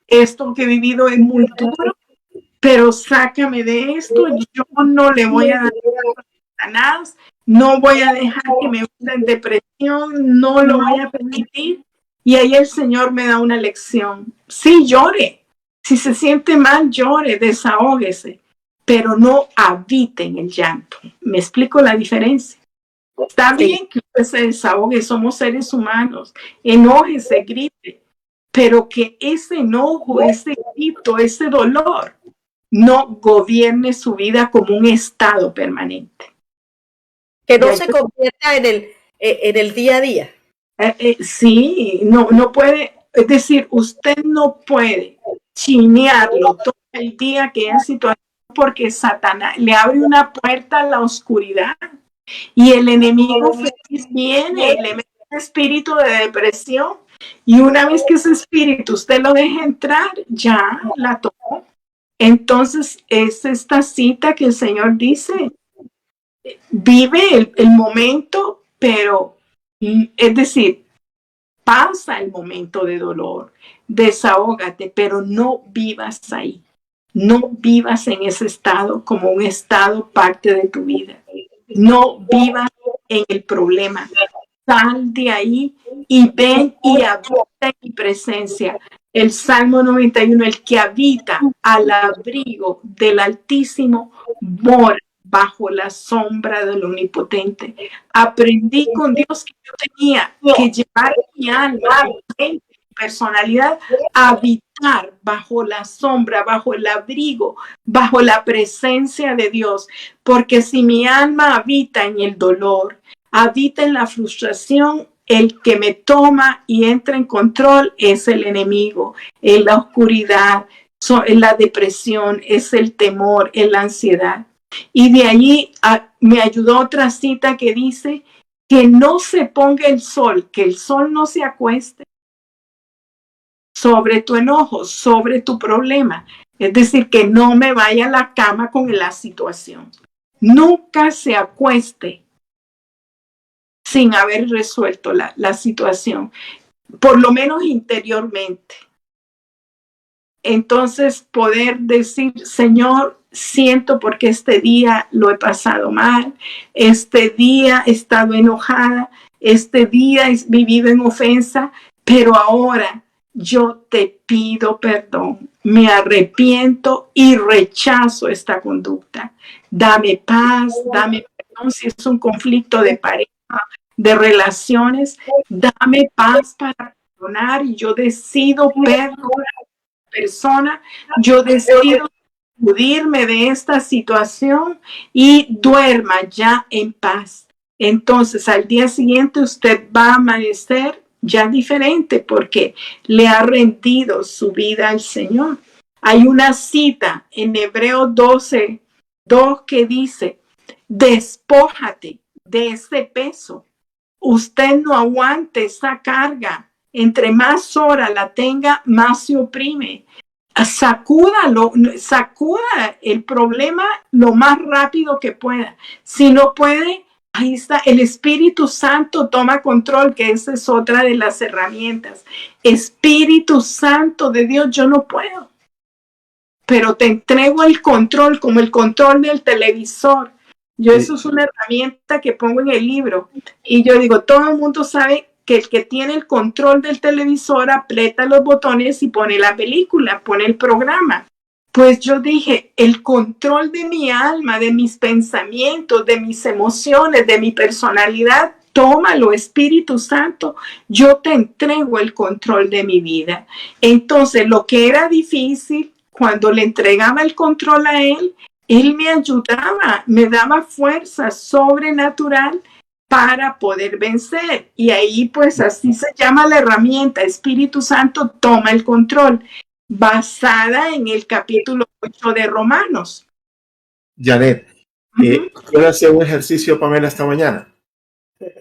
esto que he vivido es muy duro, pero sácame de esto, yo no le voy a dar a nada, no voy a dejar que me hunda en depresión, no lo voy a permitir. Y ahí el Señor me da una lección. Sí, llore. Si se siente mal, llore, desahógese, pero no habite en el llanto. ¿Me explico la diferencia? Está bien que usted se desahogue, somos seres humanos, enójese, grite, pero que ese enojo, ese grito, ese dolor no gobierne su vida como un estado permanente. Que no se convierta en el día a día. Sí, no puede, es decir, usted no puede chinearlo todo el día que en situación, porque Satanás le abre una puerta a la oscuridad y el enemigo feliz viene y le mete un espíritu de depresión, y una vez que ese espíritu usted lo deja entrar, ya la tomó. Entonces es esta cita que el Señor dice, vive el momento, pero es decir, pasa el momento de dolor, desahógate, pero no vivas ahí. No vivas en ese estado como un estado parte de tu vida. No vivas en el problema. Sal de ahí y ven y habita en mi presencia. El Salmo 91, el que habita al abrigo del Altísimo mora bajo la sombra del Omnipotente. Aprendí con Dios que yo tenía que llevar mi alma, mi personalidad, a habitar bajo la sombra, bajo el abrigo, bajo la presencia de Dios. Porque si mi alma habita en el dolor, habita en la frustración, el que me toma y entra en control es el enemigo, es la oscuridad, es la depresión, es el temor, es la ansiedad. Y de allí me ayudó otra cita que dice que no se ponga el sol, que el sol no se acueste sobre tu enojo, sobre tu problema. Es decir, que no me vaya a la cama con la situación. Nunca se acueste sin haber resuelto la situación, por lo menos interiormente. Entonces poder decir, Señor, siento porque este día lo he pasado mal, este día he estado enojada, este día he vivido en ofensa, pero ahora yo te pido perdón, me arrepiento y rechazo esta conducta. Dame paz, dame perdón si es un conflicto de pareja, de relaciones, dame paz para perdonar, y yo decido perdonar a la persona, yo decido sacudirme de esta situación y duerma ya en paz. Entonces al día siguiente usted va a amanecer ya diferente porque le ha rendido su vida al Señor. Hay una cita en Hebreos 12:2 que dice, despójate de ese peso. Usted no aguante esa carga. Entre más horas la tenga, más se oprime. Sacúdalo, sacuda el problema lo más rápido que pueda. Si no puede, ahí está, el Espíritu Santo toma control, que esa es otra de las herramientas. Espíritu Santo de Dios, yo no puedo, pero te entrego el control, como el control del televisor. Eso es una herramienta que pongo en el libro. Y yo digo, todo el mundo sabe que el que tiene el control del televisor aprieta los botones y pone la película, pone el programa. pues yo dije, el control de mi alma, de mis pensamientos, de mis emociones, de mi personalidad, tómalo, Espíritu Santo, yo te entrego el control de mi vida. Entonces, lo que era difícil, cuando le entregaba el control a él me ayudaba, me daba fuerza sobrenatural para poder vencer. Y ahí, pues, así se llama la herramienta, Espíritu Santo toma el control, basada en el capítulo 8 de Romanos. Janet, quiero hacer un ejercicio, Pamela, esta mañana.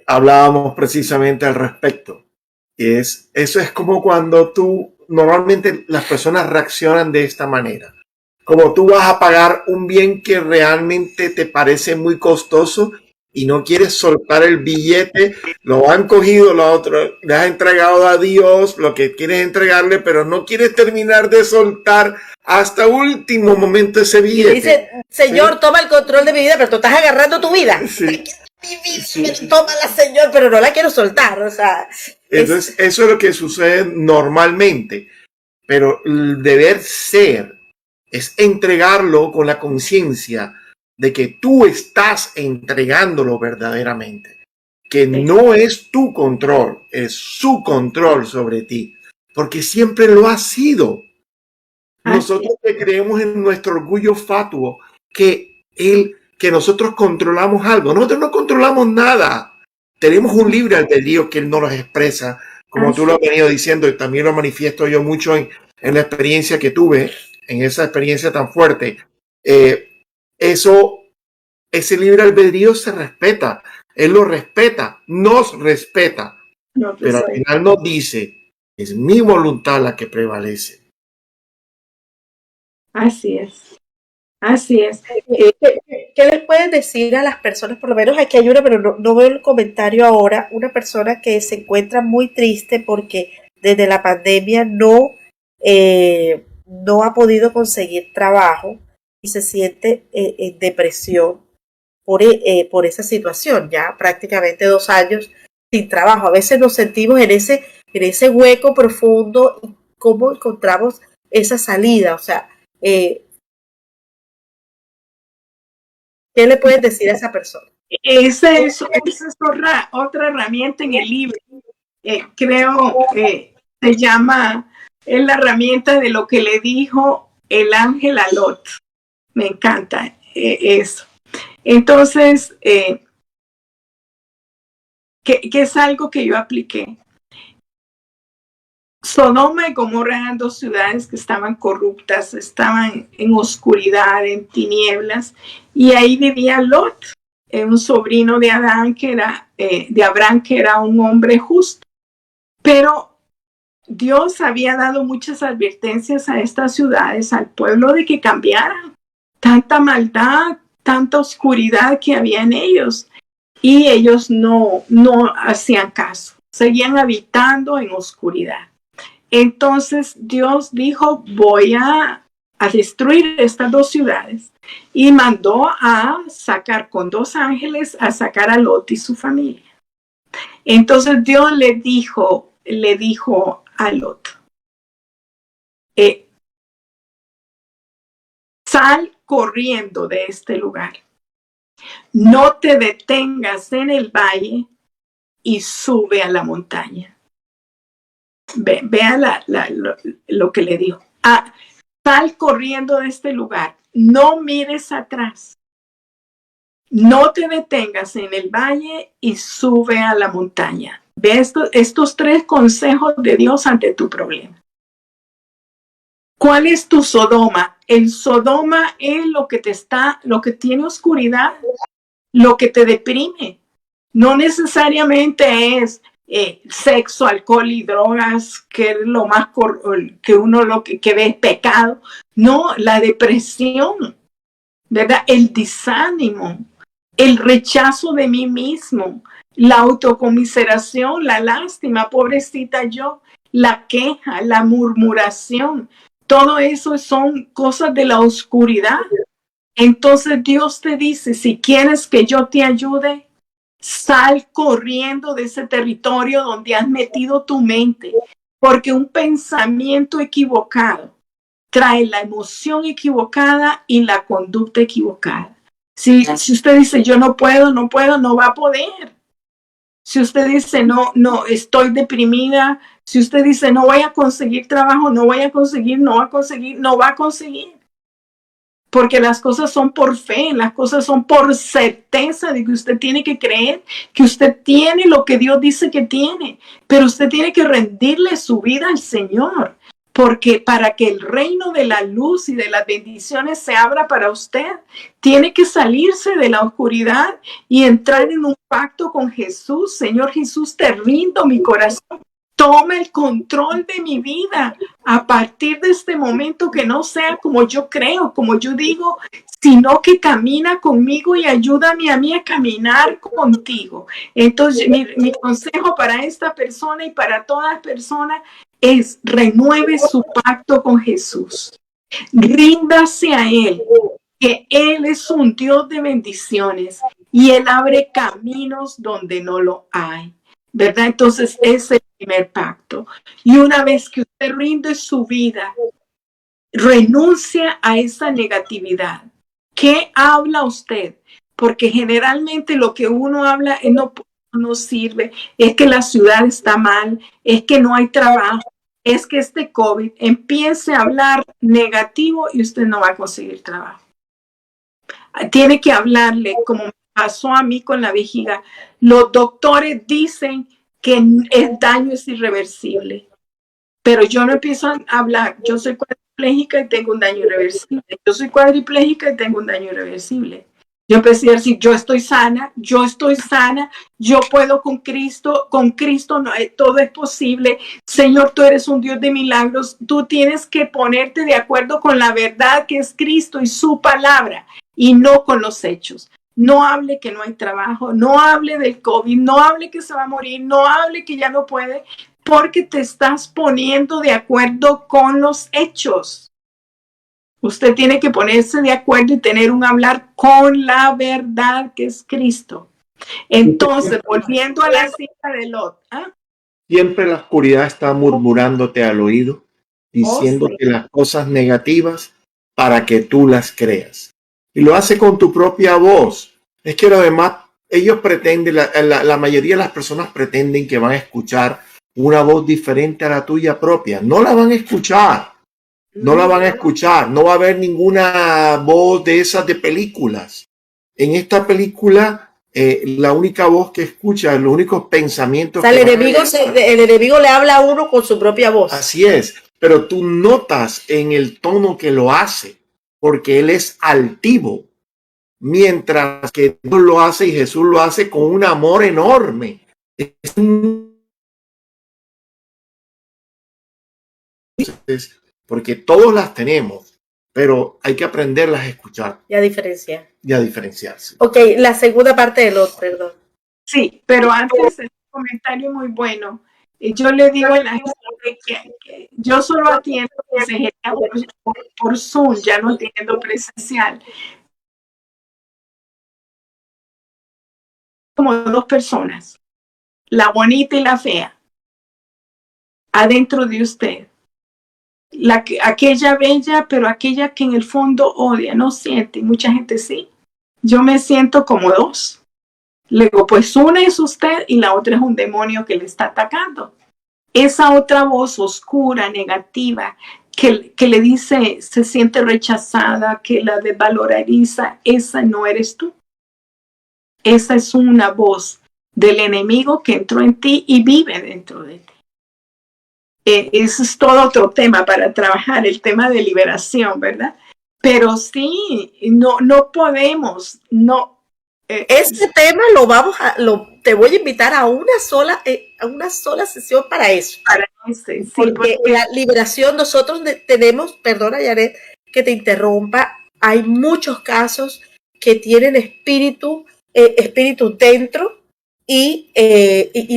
Hablábamos precisamente al respecto. Eso es como cuando normalmente las personas reaccionan de esta manera. Como tú vas a pagar un bien que realmente te parece muy costoso y no quieres soltar el billete, lo han cogido, le has entregado a Dios lo que quieres entregarle, pero no quieres terminar de soltar hasta último momento ese billete. Y dice, Señor, ¿sí? Toma el control de mi vida, pero tú estás agarrando tu vida. Sí. Mi vida, sí. Tómala, Señor, pero no la quiero soltar. O sea, entonces, eso es lo que sucede normalmente, pero el deber ser es entregarlo con la conciencia de que tú estás entregándolo verdaderamente, que no es tu control, es su control sobre ti, porque siempre lo ha sido. Nosotros que creemos en nuestro orgullo fatuo, que nosotros controlamos algo. Nosotros no controlamos nada. Tenemos un libre albedrío que él no nos expresa, como tú lo has venido diciendo, y también lo manifiesto yo mucho en la experiencia que tuve, en esa experiencia tan fuerte. Ese libre albedrío se respeta. Él lo respeta, nos respeta. No, pero al final nos dice, es mi voluntad la que prevalece. Así es. Así es. ¿Qué les pueden decir a las personas? Por lo menos aquí hay una, pero no veo el comentario ahora. Una persona que se encuentra muy triste porque desde la pandemia no ha podido conseguir trabajo y se siente en depresión por esa situación. Ya prácticamente 2 años sin trabajo. A veces nos sentimos en ese hueco profundo y cómo encontramos esa salida. O sea, ¿qué le puedes decir a esa persona? Esa es otra herramienta en el libro. Creo que se llama, es la herramienta de lo que le dijo el ángel a Lot. Me encanta eso. Entonces, que es algo que yo apliqué. Sodoma y Gomorra eran 2 ciudades que estaban corruptas, estaban en oscuridad, en tinieblas, y ahí vivía Lot, un sobrino de Abraham que era un hombre justo. Pero Dios había dado muchas advertencias a estas ciudades, al pueblo, de que cambiaran. Tanta maldad, tanta oscuridad que había en ellos, y ellos no hacían caso, seguían habitando en oscuridad. Entonces Dios dijo, voy a destruir estas 2 ciudades, y mandó a sacar con 2 ángeles a sacar a Lot y su familia. Entonces Dios le dijo a Lot, sal corriendo de este lugar, no te detengas en el valle y sube a la montaña. Vea lo que le dijo. Sal corriendo de este lugar, no mires atrás, no te detengas en el valle y sube a la montaña. Ve estos 3 consejos de Dios ante tu problema. ¿Cuál es tu Sodoma? El Sodoma es lo que tiene oscuridad, lo que te deprime. No necesariamente es sexo, alcohol y drogas, que es lo más que uno lo que ve es pecado. No, la depresión, ¿verdad? El desánimo, el rechazo de mí mismo, la autocomiseración, la lástima, pobrecita yo, la queja, la murmuración. Todo eso son cosas de la oscuridad. Entonces Dios te dice, si quieres que yo te ayude, sal corriendo de ese territorio donde has metido tu mente, porque un pensamiento equivocado trae la emoción equivocada y la conducta equivocada. Si usted dice, yo no puedo, no va a poder. Si usted dice, no, estoy deprimida. Si usted dice, no voy a conseguir trabajo, no va a conseguir. Porque las cosas son por fe, las cosas son por certeza de que usted tiene que creer que usted tiene lo que Dios dice que tiene. Pero usted tiene que rendirle su vida al Señor. Porque para que el reino de la luz y de las bendiciones se abra para usted, tiene que salirse de la oscuridad y entrar en un pacto con Jesús. Señor Jesús, te rindo mi corazón. Toma el control de mi vida a partir de este momento, que no sea como yo creo, como yo digo, sino que camina conmigo y ayúdame a mí a caminar contigo. Entonces, mi consejo para esta persona y para todas personas es: renueve su pacto con Jesús. Ríndase a Él, que Él es un Dios de bendiciones y Él abre caminos donde no lo hay. ¿Verdad? Entonces, ese es el primer pacto. Y una vez que usted rinde su vida, renuncia a esa negatividad. ¿Qué habla usted? Porque generalmente lo que uno habla es no sirve, es que la ciudad está mal, es que no hay trabajo, es que este COVID. Empiece a hablar negativo y usted no va a conseguir trabajo. Tiene que hablarle como pasó a mí con la vejiga. Los doctores dicen que el daño es irreversible, pero yo no empiezo a hablar. Yo soy cuadriplégica y tengo un daño irreversible. Yo soy cuadriplégica y tengo un daño irreversible. Yo empecé a decir, yo estoy sana, yo puedo con Cristo no, todo es posible. Señor, tú eres un Dios de milagros. Tú tienes que ponerte de acuerdo con la verdad que es Cristo y su palabra, y no con los hechos. No hable que no hay trabajo, no hable del COVID, no hable que se va a morir, no hable que ya no puede, porque te estás poniendo de acuerdo con los hechos. Usted tiene que ponerse de acuerdo y tener un hablar con la verdad que es Cristo. Entonces, volviendo a la cita de Lot. Siempre la oscuridad está murmurándote al oído, diciéndote las cosas negativas para que tú las creas. Y lo hace con tu propia voz. Es que además ellos pretenden, la mayoría de las personas pretenden que van a escuchar una voz diferente a la tuya propia. No la van a escuchar. No la van a escuchar. No va a haber ninguna voz de esas de películas. En esta película, la única voz que escucha, los únicos pensamientos. O sea, el enemigo le habla a uno con su propia voz. Así es. Pero tú notas en el tono que lo hace, porque él es altivo, mientras que Dios lo hace y Jesús lo hace con un amor enorme. Porque todos las tenemos, pero hay que aprenderlas a escuchar. Y a diferenciar. Y a diferenciarse. Ok, la segunda parte del otro, perdón. Sí, pero antes el comentario muy bueno. Yo le digo a la gente que yo solo atiendo consejería por Zoom, ya no atiendo presencial. Como dos personas, la bonita y la fea, adentro de usted. Aquella bella, pero aquella que en el fondo odia, no siente. Mucha gente sí. Yo me siento como dos. Le digo, pues una es usted y la otra es un demonio que le está atacando. Esa otra voz oscura, negativa, que le dice, se siente rechazada, que la desvaloriza, esa no eres tú. Esa es una voz del enemigo que entró en ti y vive dentro de ti. Eso es todo otro tema para trabajar, el tema de liberación, ¿verdad? Pero sí, no podemos, no. Este tema te voy a invitar a una sola sesión para eso. Sí, porque la liberación, nosotros tenemos, perdona Yaret que te interrumpa, hay muchos casos que tienen espíritu dentro y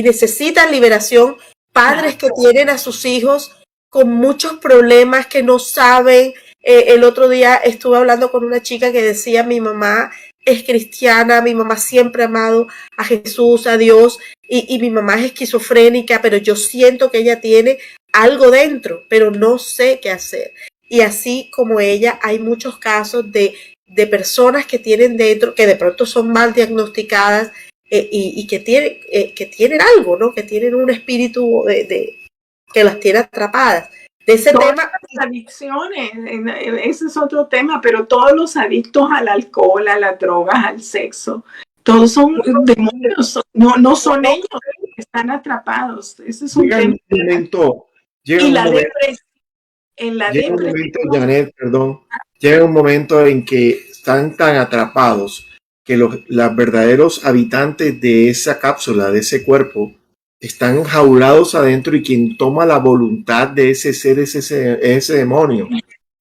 necesitan liberación. Padres que tienen a sus hijos con muchos problemas que no saben. El otro día estuve hablando con una chica que decía, mi mamá es cristiana, mi mamá siempre ha amado a Jesús, a Dios, y mi mamá es esquizofrénica, pero yo siento que ella tiene algo dentro, pero no sé qué hacer. y así como ella, hay muchos casos de personas que tienen dentro, que de pronto son mal diagnosticadas y que tienen algo, ¿no? Que tienen un espíritu que las tiene atrapadas. De ese todas tema. las adicciones, ese es otro tema, pero todos los adictos al alcohol, a las drogas, al sexo, todos son demonios, no son ellos que están atrapados. Ese es un tema. Llega un momento, Janet, perdón, llega un momento en que están tan atrapados que los verdaderos habitantes de esa cápsula, de ese cuerpo, están enjaulados adentro, y quien toma la voluntad de ese ser es ese demonio.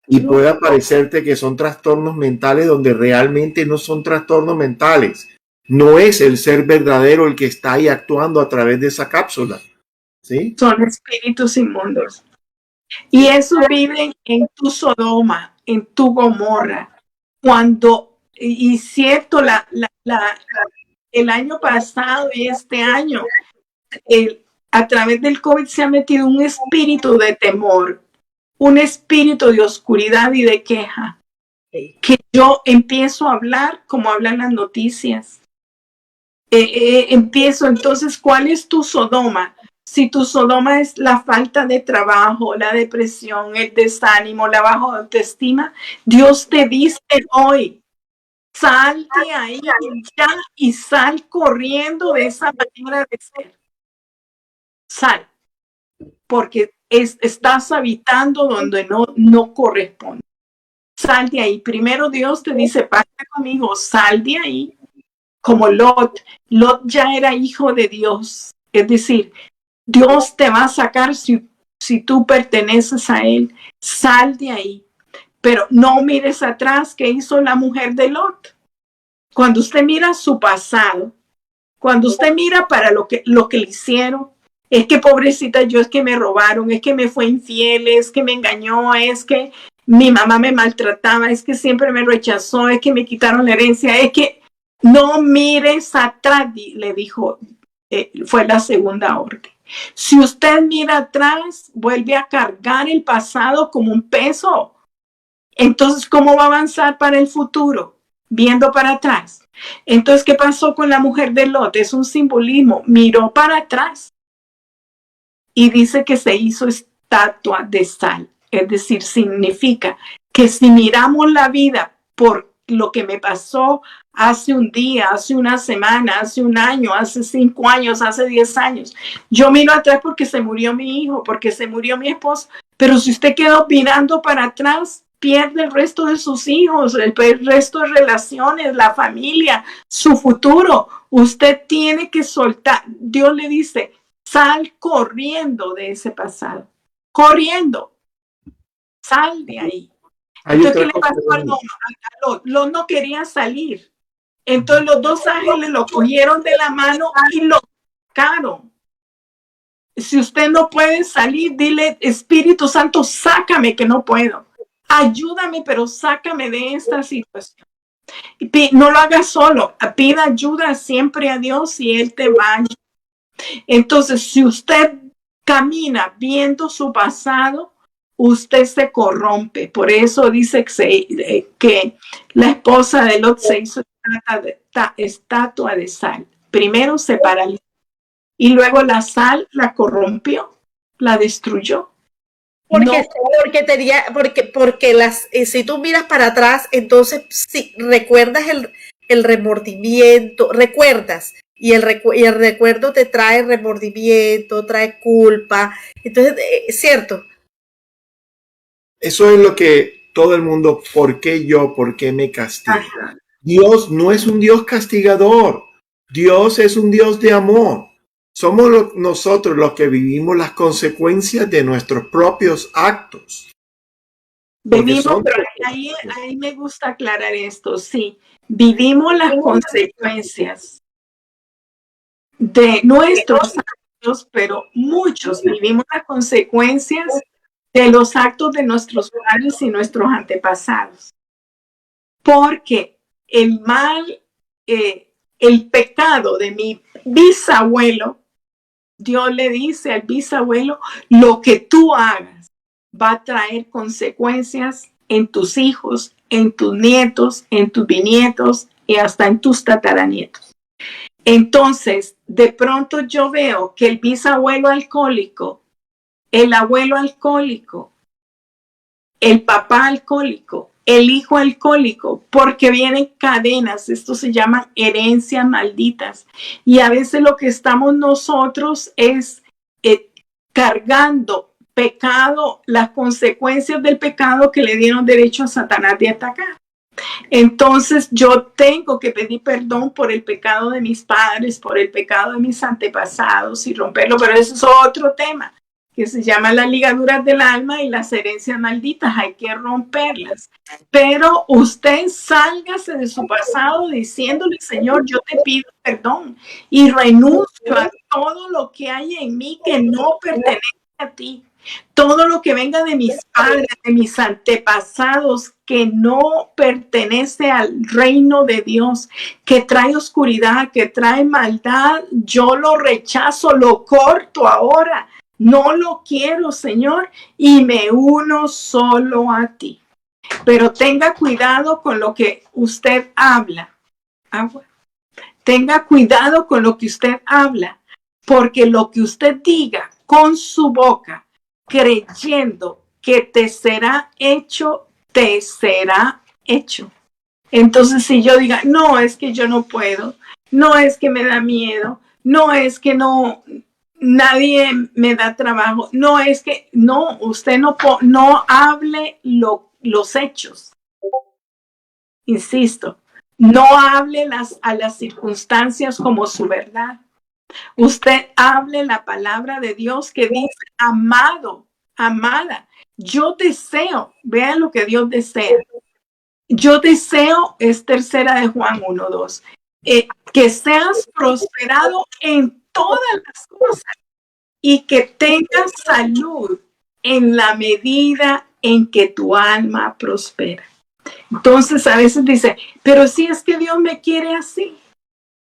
Y puede parecerte que son trastornos mentales donde realmente no son trastornos mentales. No es el ser verdadero el que está ahí actuando a través de esa cápsula. ¿Sí? Son espíritus inmundos. Y eso vive en tu Sodoma, en tu Gomorra. Y cierto, el año pasado y este año, a través del COVID se ha metido un espíritu de temor, un espíritu de oscuridad y de queja, que yo empiezo a hablar como hablan las noticias. Entonces, ¿cuál es tu Sodoma? Si tu Sodoma es la falta de trabajo, la depresión, el desánimo, la baja autoestima, Dios te dice hoy, sal de ahí ya y sal corriendo de esa manera de ser. Sal, porque estás habitando donde no corresponde. Sal de ahí. Primero Dios te dice, pasa conmigo, sal de ahí. Como Lot ya era hijo de Dios. Es decir, Dios te va a sacar si tú perteneces a Él. Sal de ahí. Pero no mires atrás qué hizo la mujer de Lot. Cuando usted mira su pasado, cuando usted mira para lo que le hicieron, es que pobrecita yo, es que me robaron, es que me fue infiel, es que me engañó, es que mi mamá me maltrataba, es que siempre me rechazó, es que me quitaron la herencia, es que no mires atrás, le dijo, fue la segunda orden. Si usted mira atrás, vuelve a cargar el pasado como un peso. Entonces, ¿cómo va a avanzar para el futuro? Viendo para atrás. Entonces, ¿qué pasó con la mujer de Lot? Es un simbolismo. Miró para atrás y dice que se hizo estatua de sal. Es decir, significa que si miramos la vida por lo que me pasó hace un día, hace una semana, hace un año, hace 5 años, hace 10 años. Yo miro atrás porque se murió mi hijo, porque se murió mi esposo. Pero si usted quedó mirando para atrás, pierde el resto de sus hijos, el resto de relaciones, la familia, su futuro. Usted tiene que soltar. Dios le dice, sal corriendo de ese pasado. Corriendo. Sal de ahí. Entonces, ¿qué le pasó a Lot? Lot no quería salir. Entonces los 2 ángeles lo cogieron de la mano y lo sacaron. Si usted no puede salir, dile, Espíritu Santo, sácame que no puedo. Ayúdame, pero sácame de esta situación. No lo hagas solo. Pida ayuda siempre a Dios y Él te va a ayudar. Entonces, si usted camina viendo su pasado, usted se corrompe. Por eso dice que la esposa de Lot se hizo estatua de sal. Primero se paralizó y luego la sal la corrompió, la destruyó. Si tú miras para atrás, entonces si recuerdas el remordimiento, recuerdas, y el recuerdo te trae remordimiento, trae culpa. Entonces, ¿cierto? Eso es lo que todo el mundo, ¿por qué yo? ¿Por qué me castiga? Ajá. Dios no es un Dios castigador. Dios es un Dios de amor. Somos nosotros los que vivimos las consecuencias de nuestros propios actos. Vivimos, pero ahí me gusta aclarar esto, sí. Vivimos las consecuencias de nuestros actos, pero muchos vivimos las consecuencias de los actos de nuestros padres y nuestros antepasados. Porque el mal, el pecado de mi bisabuelo, Dios le dice al bisabuelo, lo que tú hagas, va a traer consecuencias en tus hijos, en tus nietos, en tus bisnietos y hasta en tus tataranietos. Entonces, de pronto yo veo que el bisabuelo alcohólico, el abuelo alcohólico, el papá alcohólico, el hijo alcohólico, porque vienen cadenas, esto se llaman herencias malditas. Y a veces lo que estamos nosotros es cargando pecado, las consecuencias del pecado que le dieron derecho a Satanás de atacar. Entonces yo tengo que pedir perdón por el pecado de mis padres, por el pecado de mis antepasados y romperlo, pero eso es otro tema que se llama las ligaduras del alma y las herencias malditas, hay que romperlas. Pero usted sálgase de su pasado diciéndole, Señor, yo te pido perdón y renuncio a todo lo que hay en mí que no pertenece a ti. Todo lo que venga de mis padres, de mis antepasados, que no pertenece al reino de Dios, que trae oscuridad, que trae maldad, yo lo rechazo, lo corto ahora. No lo quiero, Señor, y me uno solo a ti. Pero tenga cuidado con lo que usted habla. Tenga cuidado con lo que usted habla, porque lo que usted diga con su boca, creyendo que te será hecho, te será hecho. Entonces, si yo diga, no, es que yo no puedo, no es que me da miedo, no es que no, nadie me da trabajo, no es que, no, usted no hable los hechos. Insisto, no hable a las circunstancias como su verdad. Usted hable la palabra de Dios que dice, amado, amada, yo deseo, vean lo que Dios desea. Yo deseo, es tercera de Juan 1:2, que seas prosperado en todas las cosas y que tengas salud en la medida en que tu alma prospera. Entonces a veces dice, pero si es que Dios me quiere así,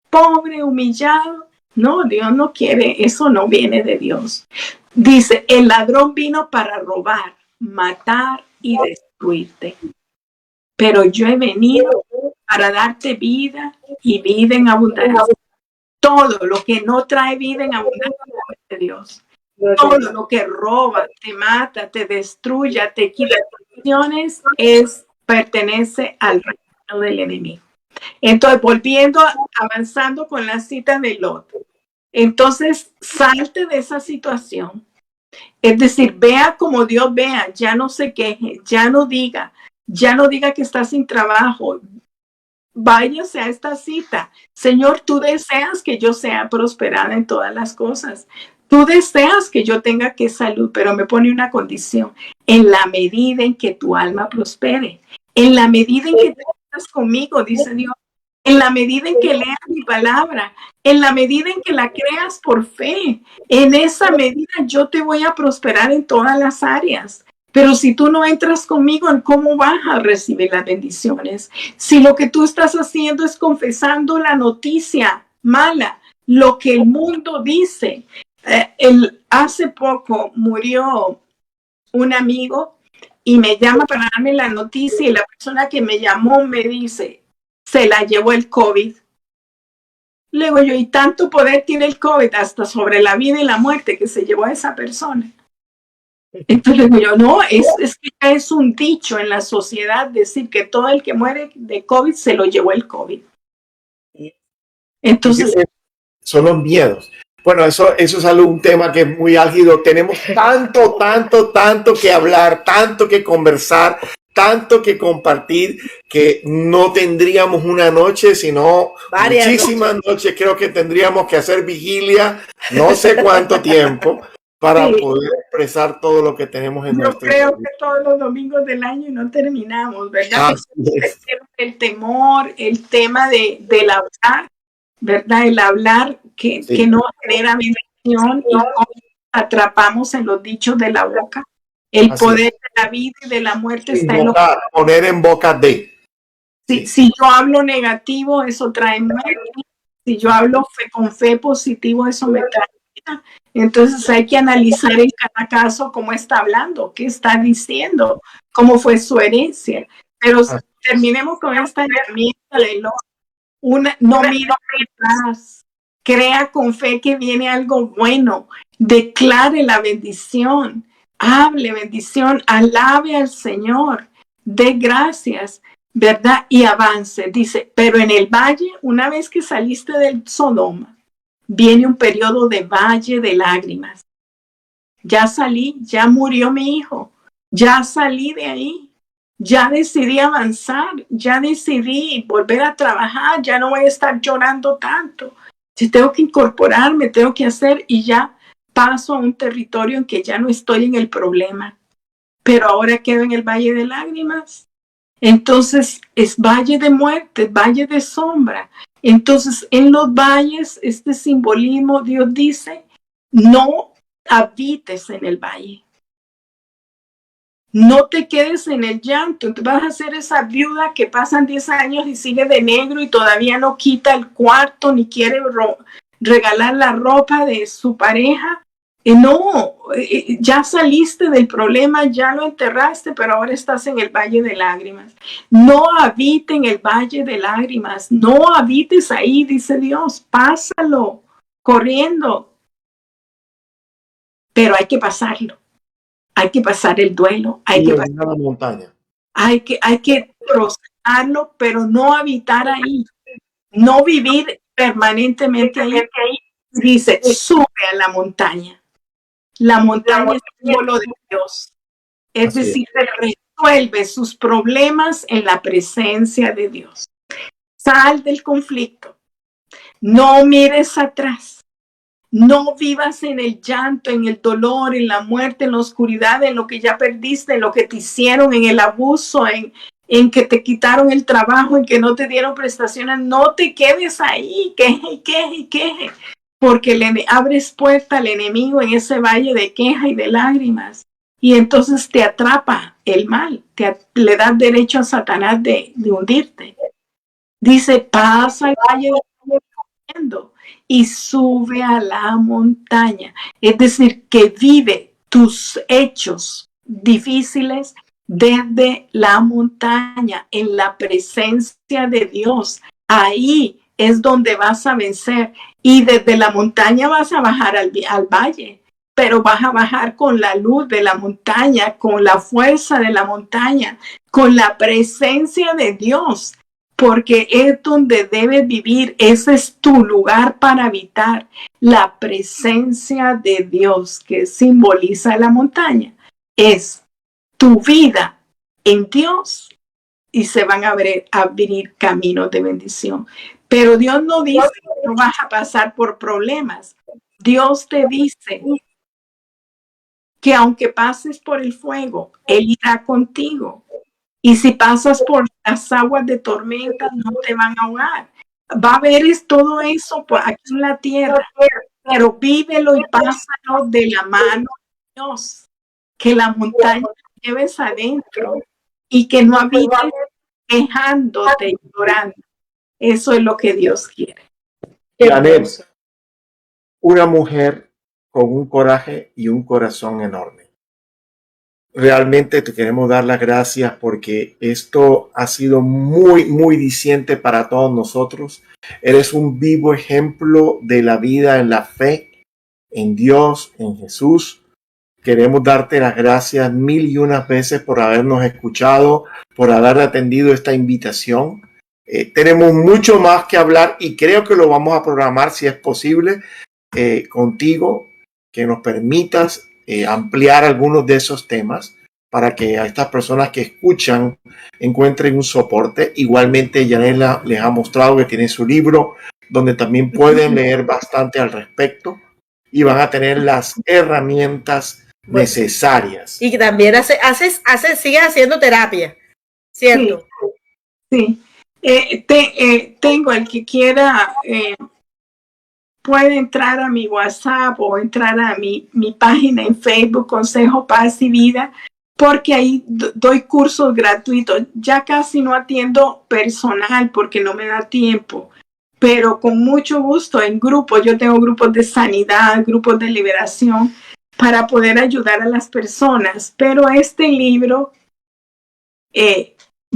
pobre, humillado. No, Dios no quiere, eso no viene de Dios. Dice, el ladrón vino para robar, matar y destruirte. Pero yo he venido para darte vida y vida en abundancia. Todo lo que no trae vida en abundancia es de Dios. Todo lo que roba, te mata, te destruye, te quita bendiciones, pertenece al reino del enemigo. Entonces, avanzando con la cita de Lot. Entonces, salte de esa situación. Es decir, vea como Dios vea, ya no se queje, ya no diga que está sin trabajo. Váyase a esta cita. Señor, tú deseas que yo sea prosperada en todas las cosas. Tú deseas que yo tenga que salud, pero me pone una condición. En la medida en que tu alma prospere, en la medida en que tú estás conmigo, dice Dios, en la medida en que leas mi palabra, en la medida en que la creas por fe, en esa medida yo te voy a prosperar en todas las áreas. Pero si tú no entras conmigo, ¿cómo vas a recibir las bendiciones? Si lo que tú estás haciendo es confesando la noticia mala, lo que el mundo dice. Hace poco murió un amigo y me llama para darme la noticia y la persona que me llamó me dice, se la llevó el COVID. Le digo yo, y tanto poder tiene el COVID hasta sobre la vida y la muerte que se llevó a esa persona. Entonces le digo yo, no, es que es un dicho en la sociedad decir que todo el que muere de COVID se lo llevó el COVID. Entonces, son los miedos. Bueno, eso es un tema que es muy álgido. Tenemos tanto que hablar, tanto que conversar, tanto que compartir, que no tendríamos una noche, sino muchísimas noches. Creo que tendríamos que hacer vigilia, no sé cuánto tiempo, para poder expresar todo lo que tenemos en nuestro Yo creo que todos los domingos del año no terminamos, ¿verdad? El temor, el tema del hablar, ¿verdad? El hablar que no genera bendición y cómo atrapamos en los dichos de la boca. El poder de la vida y de la muerte está en poner en boca de. Si yo hablo negativo, eso trae muerte. Si yo hablo con fe positivo, eso me trae vida. Entonces hay que analizar en cada caso cómo está hablando, qué está diciendo, cómo fue su herencia. Pero terminemos con esta herramienta de no mire atrás, crea con fe que viene algo bueno, declare la bendición, hable bendición, alabe al Señor, dé gracias, ¿verdad? Y avance. Dice, pero en el valle, una vez que saliste del Sodoma, viene un periodo de valle de lágrimas. Ya salí, ya murió mi hijo, ya salí de ahí. Ya decidí avanzar, ya decidí volver a trabajar, ya no voy a estar llorando tanto. Si tengo que incorporarme, tengo que hacer y ya paso a un territorio en que ya no estoy en el problema. Pero ahora quedo en el valle de lágrimas. Entonces es valle de muerte, valle de sombra. Entonces en los valles, este simbolismo, Dios dice, no habites en el valle. No te quedes en el llanto. Entonces vas a ser esa viuda que pasan 10 años y sigue de negro y todavía no quita el cuarto ni quiere regalar la ropa de su pareja. Ya saliste del problema, ya lo enterraste, pero ahora estás en el valle de lágrimas. No habite en el valle de lágrimas. No habites ahí, dice Dios. Pásalo corriendo. Pero hay que pasarlo. Hay que pasar el duelo, hay que pasar la montaña. Hay que procesarlo, pero no habitar ahí, no vivir permanentemente ahí. Dice, sube a la montaña. La montaña es el símbolo de Dios. Es decir, resuelve sus problemas en la presencia de Dios. Sal del conflicto. No mires atrás. No vivas en el llanto, en el dolor, en la muerte, en la oscuridad, en lo que ya perdiste, en lo que te hicieron, en el abuso, en que te quitaron el trabajo, en que no te dieron prestaciones. No te quedes ahí, queje, porque le abres puerta al enemigo en ese valle de queja y de lágrimas. Y entonces te atrapa el mal, le das derecho a Satanás de hundirte. Dice, pasa el valle y sube a la montaña. Es decir, que vive tus hechos difíciles desde la montaña, en la presencia de Dios. Ahí es donde vas a vencer. Y desde la montaña vas a bajar al valle, pero vas a bajar con la luz de la montaña, con la fuerza de la montaña, con la presencia de Dios. Porque es donde debes vivir, ese es tu lugar para habitar, la presencia de Dios que simboliza la montaña. Es tu vida en Dios y se van a abrir caminos de bendición. Pero Dios no dice que no vas a pasar por problemas. Dios te dice que aunque pases por el fuego, Él irá contigo. Y si pasas por las aguas de tormenta, no te van a ahogar. Va a haber todo eso aquí en la tierra, pero vívelo y pásalo de la mano de Dios. Que la montaña te lleves adentro y que no habites quejándote y llorando. Eso es lo que Dios quiere. Janet, una mujer con un coraje y un corazón enorme. Realmente te queremos dar las gracias porque esto ha sido muy, muy diciente para todos nosotros. Eres un vivo ejemplo de la vida en la fe, en Dios, en Jesús. Queremos darte las gracias 1001 veces por habernos escuchado, por haber atendido esta invitación. Tenemos mucho más que hablar y creo que lo vamos a programar si es posible contigo, que nos permitas ampliar algunos de esos temas para que a estas personas que escuchan encuentren un soporte. Igualmente, Yanela les ha mostrado que tiene su libro donde también pueden leer bastante al respecto y van a tener las herramientas necesarias. Y que también sigue haciendo terapia, ¿cierto? Sí. Tengo el que quiera... puede entrar a mi WhatsApp o entrar a mi página en Facebook, Consejo Paz y Vida, porque ahí doy cursos gratuitos. Ya casi no atiendo personal porque no me da tiempo, pero con mucho gusto en grupos. Yo tengo grupos de sanidad, grupos de liberación para poder ayudar a las personas. Pero este libro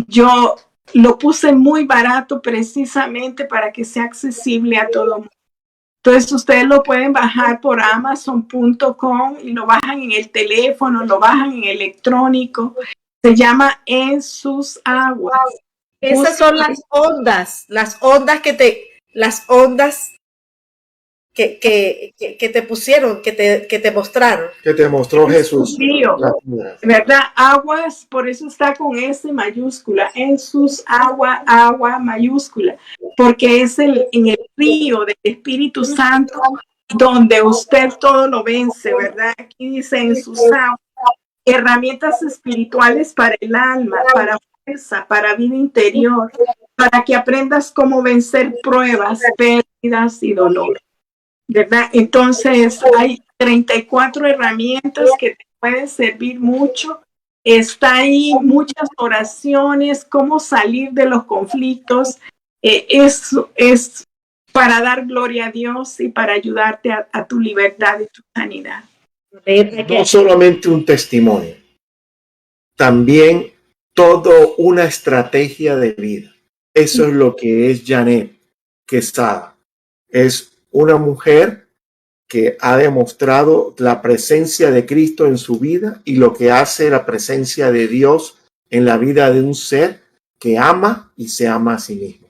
yo lo puse muy barato precisamente para que sea accesible a todo el mundo. Entonces ustedes lo pueden bajar por amazon.com y lo bajan en el teléfono, lo bajan en electrónico. Se llama En sus aguas. Esas son las ondas que te pusieron, que te mostraron. Que te mostró Jesús. Río, ¿verdad? Aguas, por eso está con S mayúscula, en sus agua mayúscula, porque es en el río del Espíritu Santo donde usted todo lo vence, ¿verdad? Aquí dice en sus aguas, herramientas espirituales para el alma, para fuerza, para vida interior, para que aprendas cómo vencer pruebas, pérdidas y dolor. ¿Verdad? Entonces hay 34 herramientas que te pueden servir mucho. Está ahí muchas oraciones, cómo salir de los conflictos. Es para dar gloria a Dios y para ayudarte a tu libertad y tu sanidad. No solamente un testimonio, también toda una estrategia de vida. Eso es lo que es Janet Quesada. Es una mujer que ha demostrado la presencia de Cristo en su vida y lo que hace la presencia de Dios en la vida de un ser que ama y se ama a sí mismo.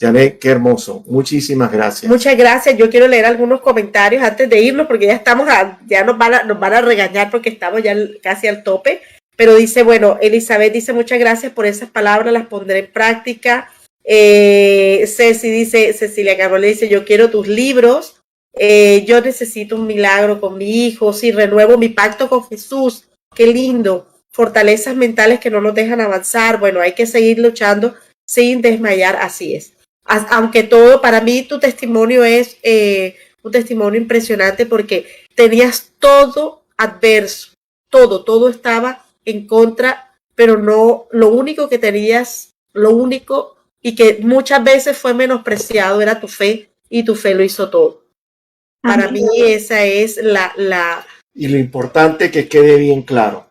Janet, qué hermoso. Muchísimas gracias. Muchas gracias. Yo quiero leer algunos comentarios antes de irnos porque ya nos van a regañar porque estamos ya casi al tope. Pero dice, bueno, Elizabeth dice, muchas gracias por esas palabras, las pondré en práctica. Cecilia Carol le dice, yo quiero tus libros, yo necesito un milagro con mi hijo, si renuevo mi pacto con Jesús, qué lindo, fortalezas mentales que no nos dejan avanzar, bueno, hay que seguir luchando sin desmayar, así es. Aunque todo, para mí tu testimonio es un testimonio impresionante porque tenías todo adverso, todo estaba en contra, pero no, lo único que tenías, y que muchas veces fue menospreciado era tu fe, y tu fe lo hizo todo. Para mí esa es la... Y lo importante que quede bien claro,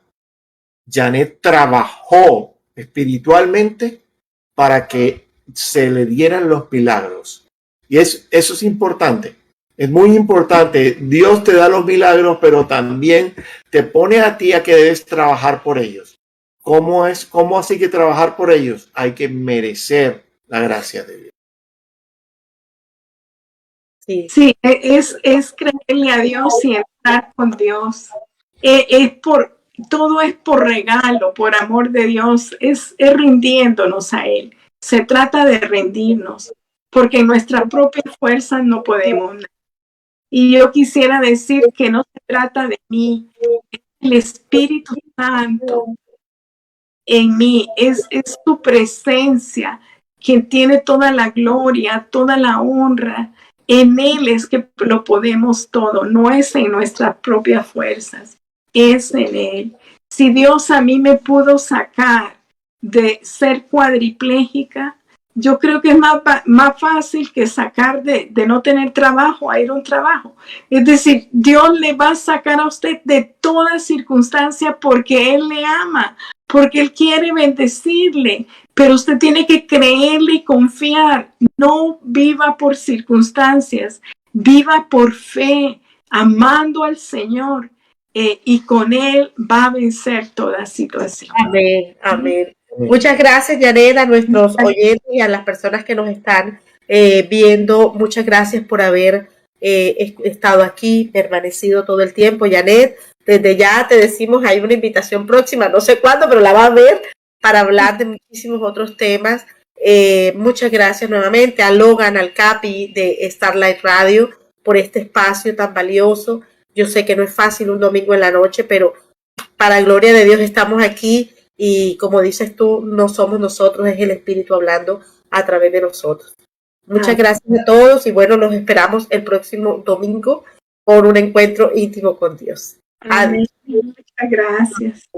Janet trabajó espiritualmente para que se le dieran los milagros. Y eso es importante. Es muy importante. Dios te da los milagros, pero también te pone a ti a que debes trabajar por ellos. ¿Cómo así que trabajar por ellos? Hay que merecer la gracia de Dios. Sí, es creerle a Dios y estar con Dios. Todo es por regalo, por amor de Dios, es rindiéndonos a Él. Se trata de rendirnos, porque en nuestra propia fuerza no podemos. Y yo quisiera decir que no se trata de mí, es el Espíritu Santo en mí, es tu presencia quien tiene toda la gloria, toda la honra. En Él es que lo podemos todo, no es en nuestras propias fuerzas, es en Él. Si Dios a mí me pudo sacar de ser cuadripléjica, yo creo que es más fácil que sacar de no tener trabajo a ir a un trabajo. Es decir, Dios le va a sacar a usted de toda circunstancia porque Él le ama, porque Él quiere bendecirle, pero usted tiene que creerle y confiar. No viva por circunstancias, viva por fe, amando al Señor, y con Él va a vencer toda situación. Amén, amén. Muchas gracias, Janet, a nuestros oyentes y a las personas que nos están viendo. Muchas gracias por haber estado aquí, permanecido todo el tiempo. Janet, desde ya te decimos, hay una invitación próxima, no sé cuándo, pero la va a ver para hablar de muchísimos otros temas. Muchas gracias nuevamente a Logan, al Capi de Starlight Radio por este espacio tan valioso. Yo sé que no es fácil un domingo en la noche, pero para gloria de Dios estamos aquí. Y como dices tú, no somos nosotros, es el Espíritu hablando a través de nosotros. Muchas gracias a todos y bueno, los esperamos el próximo domingo por un encuentro íntimo con Dios. Adiós. Muchas gracias.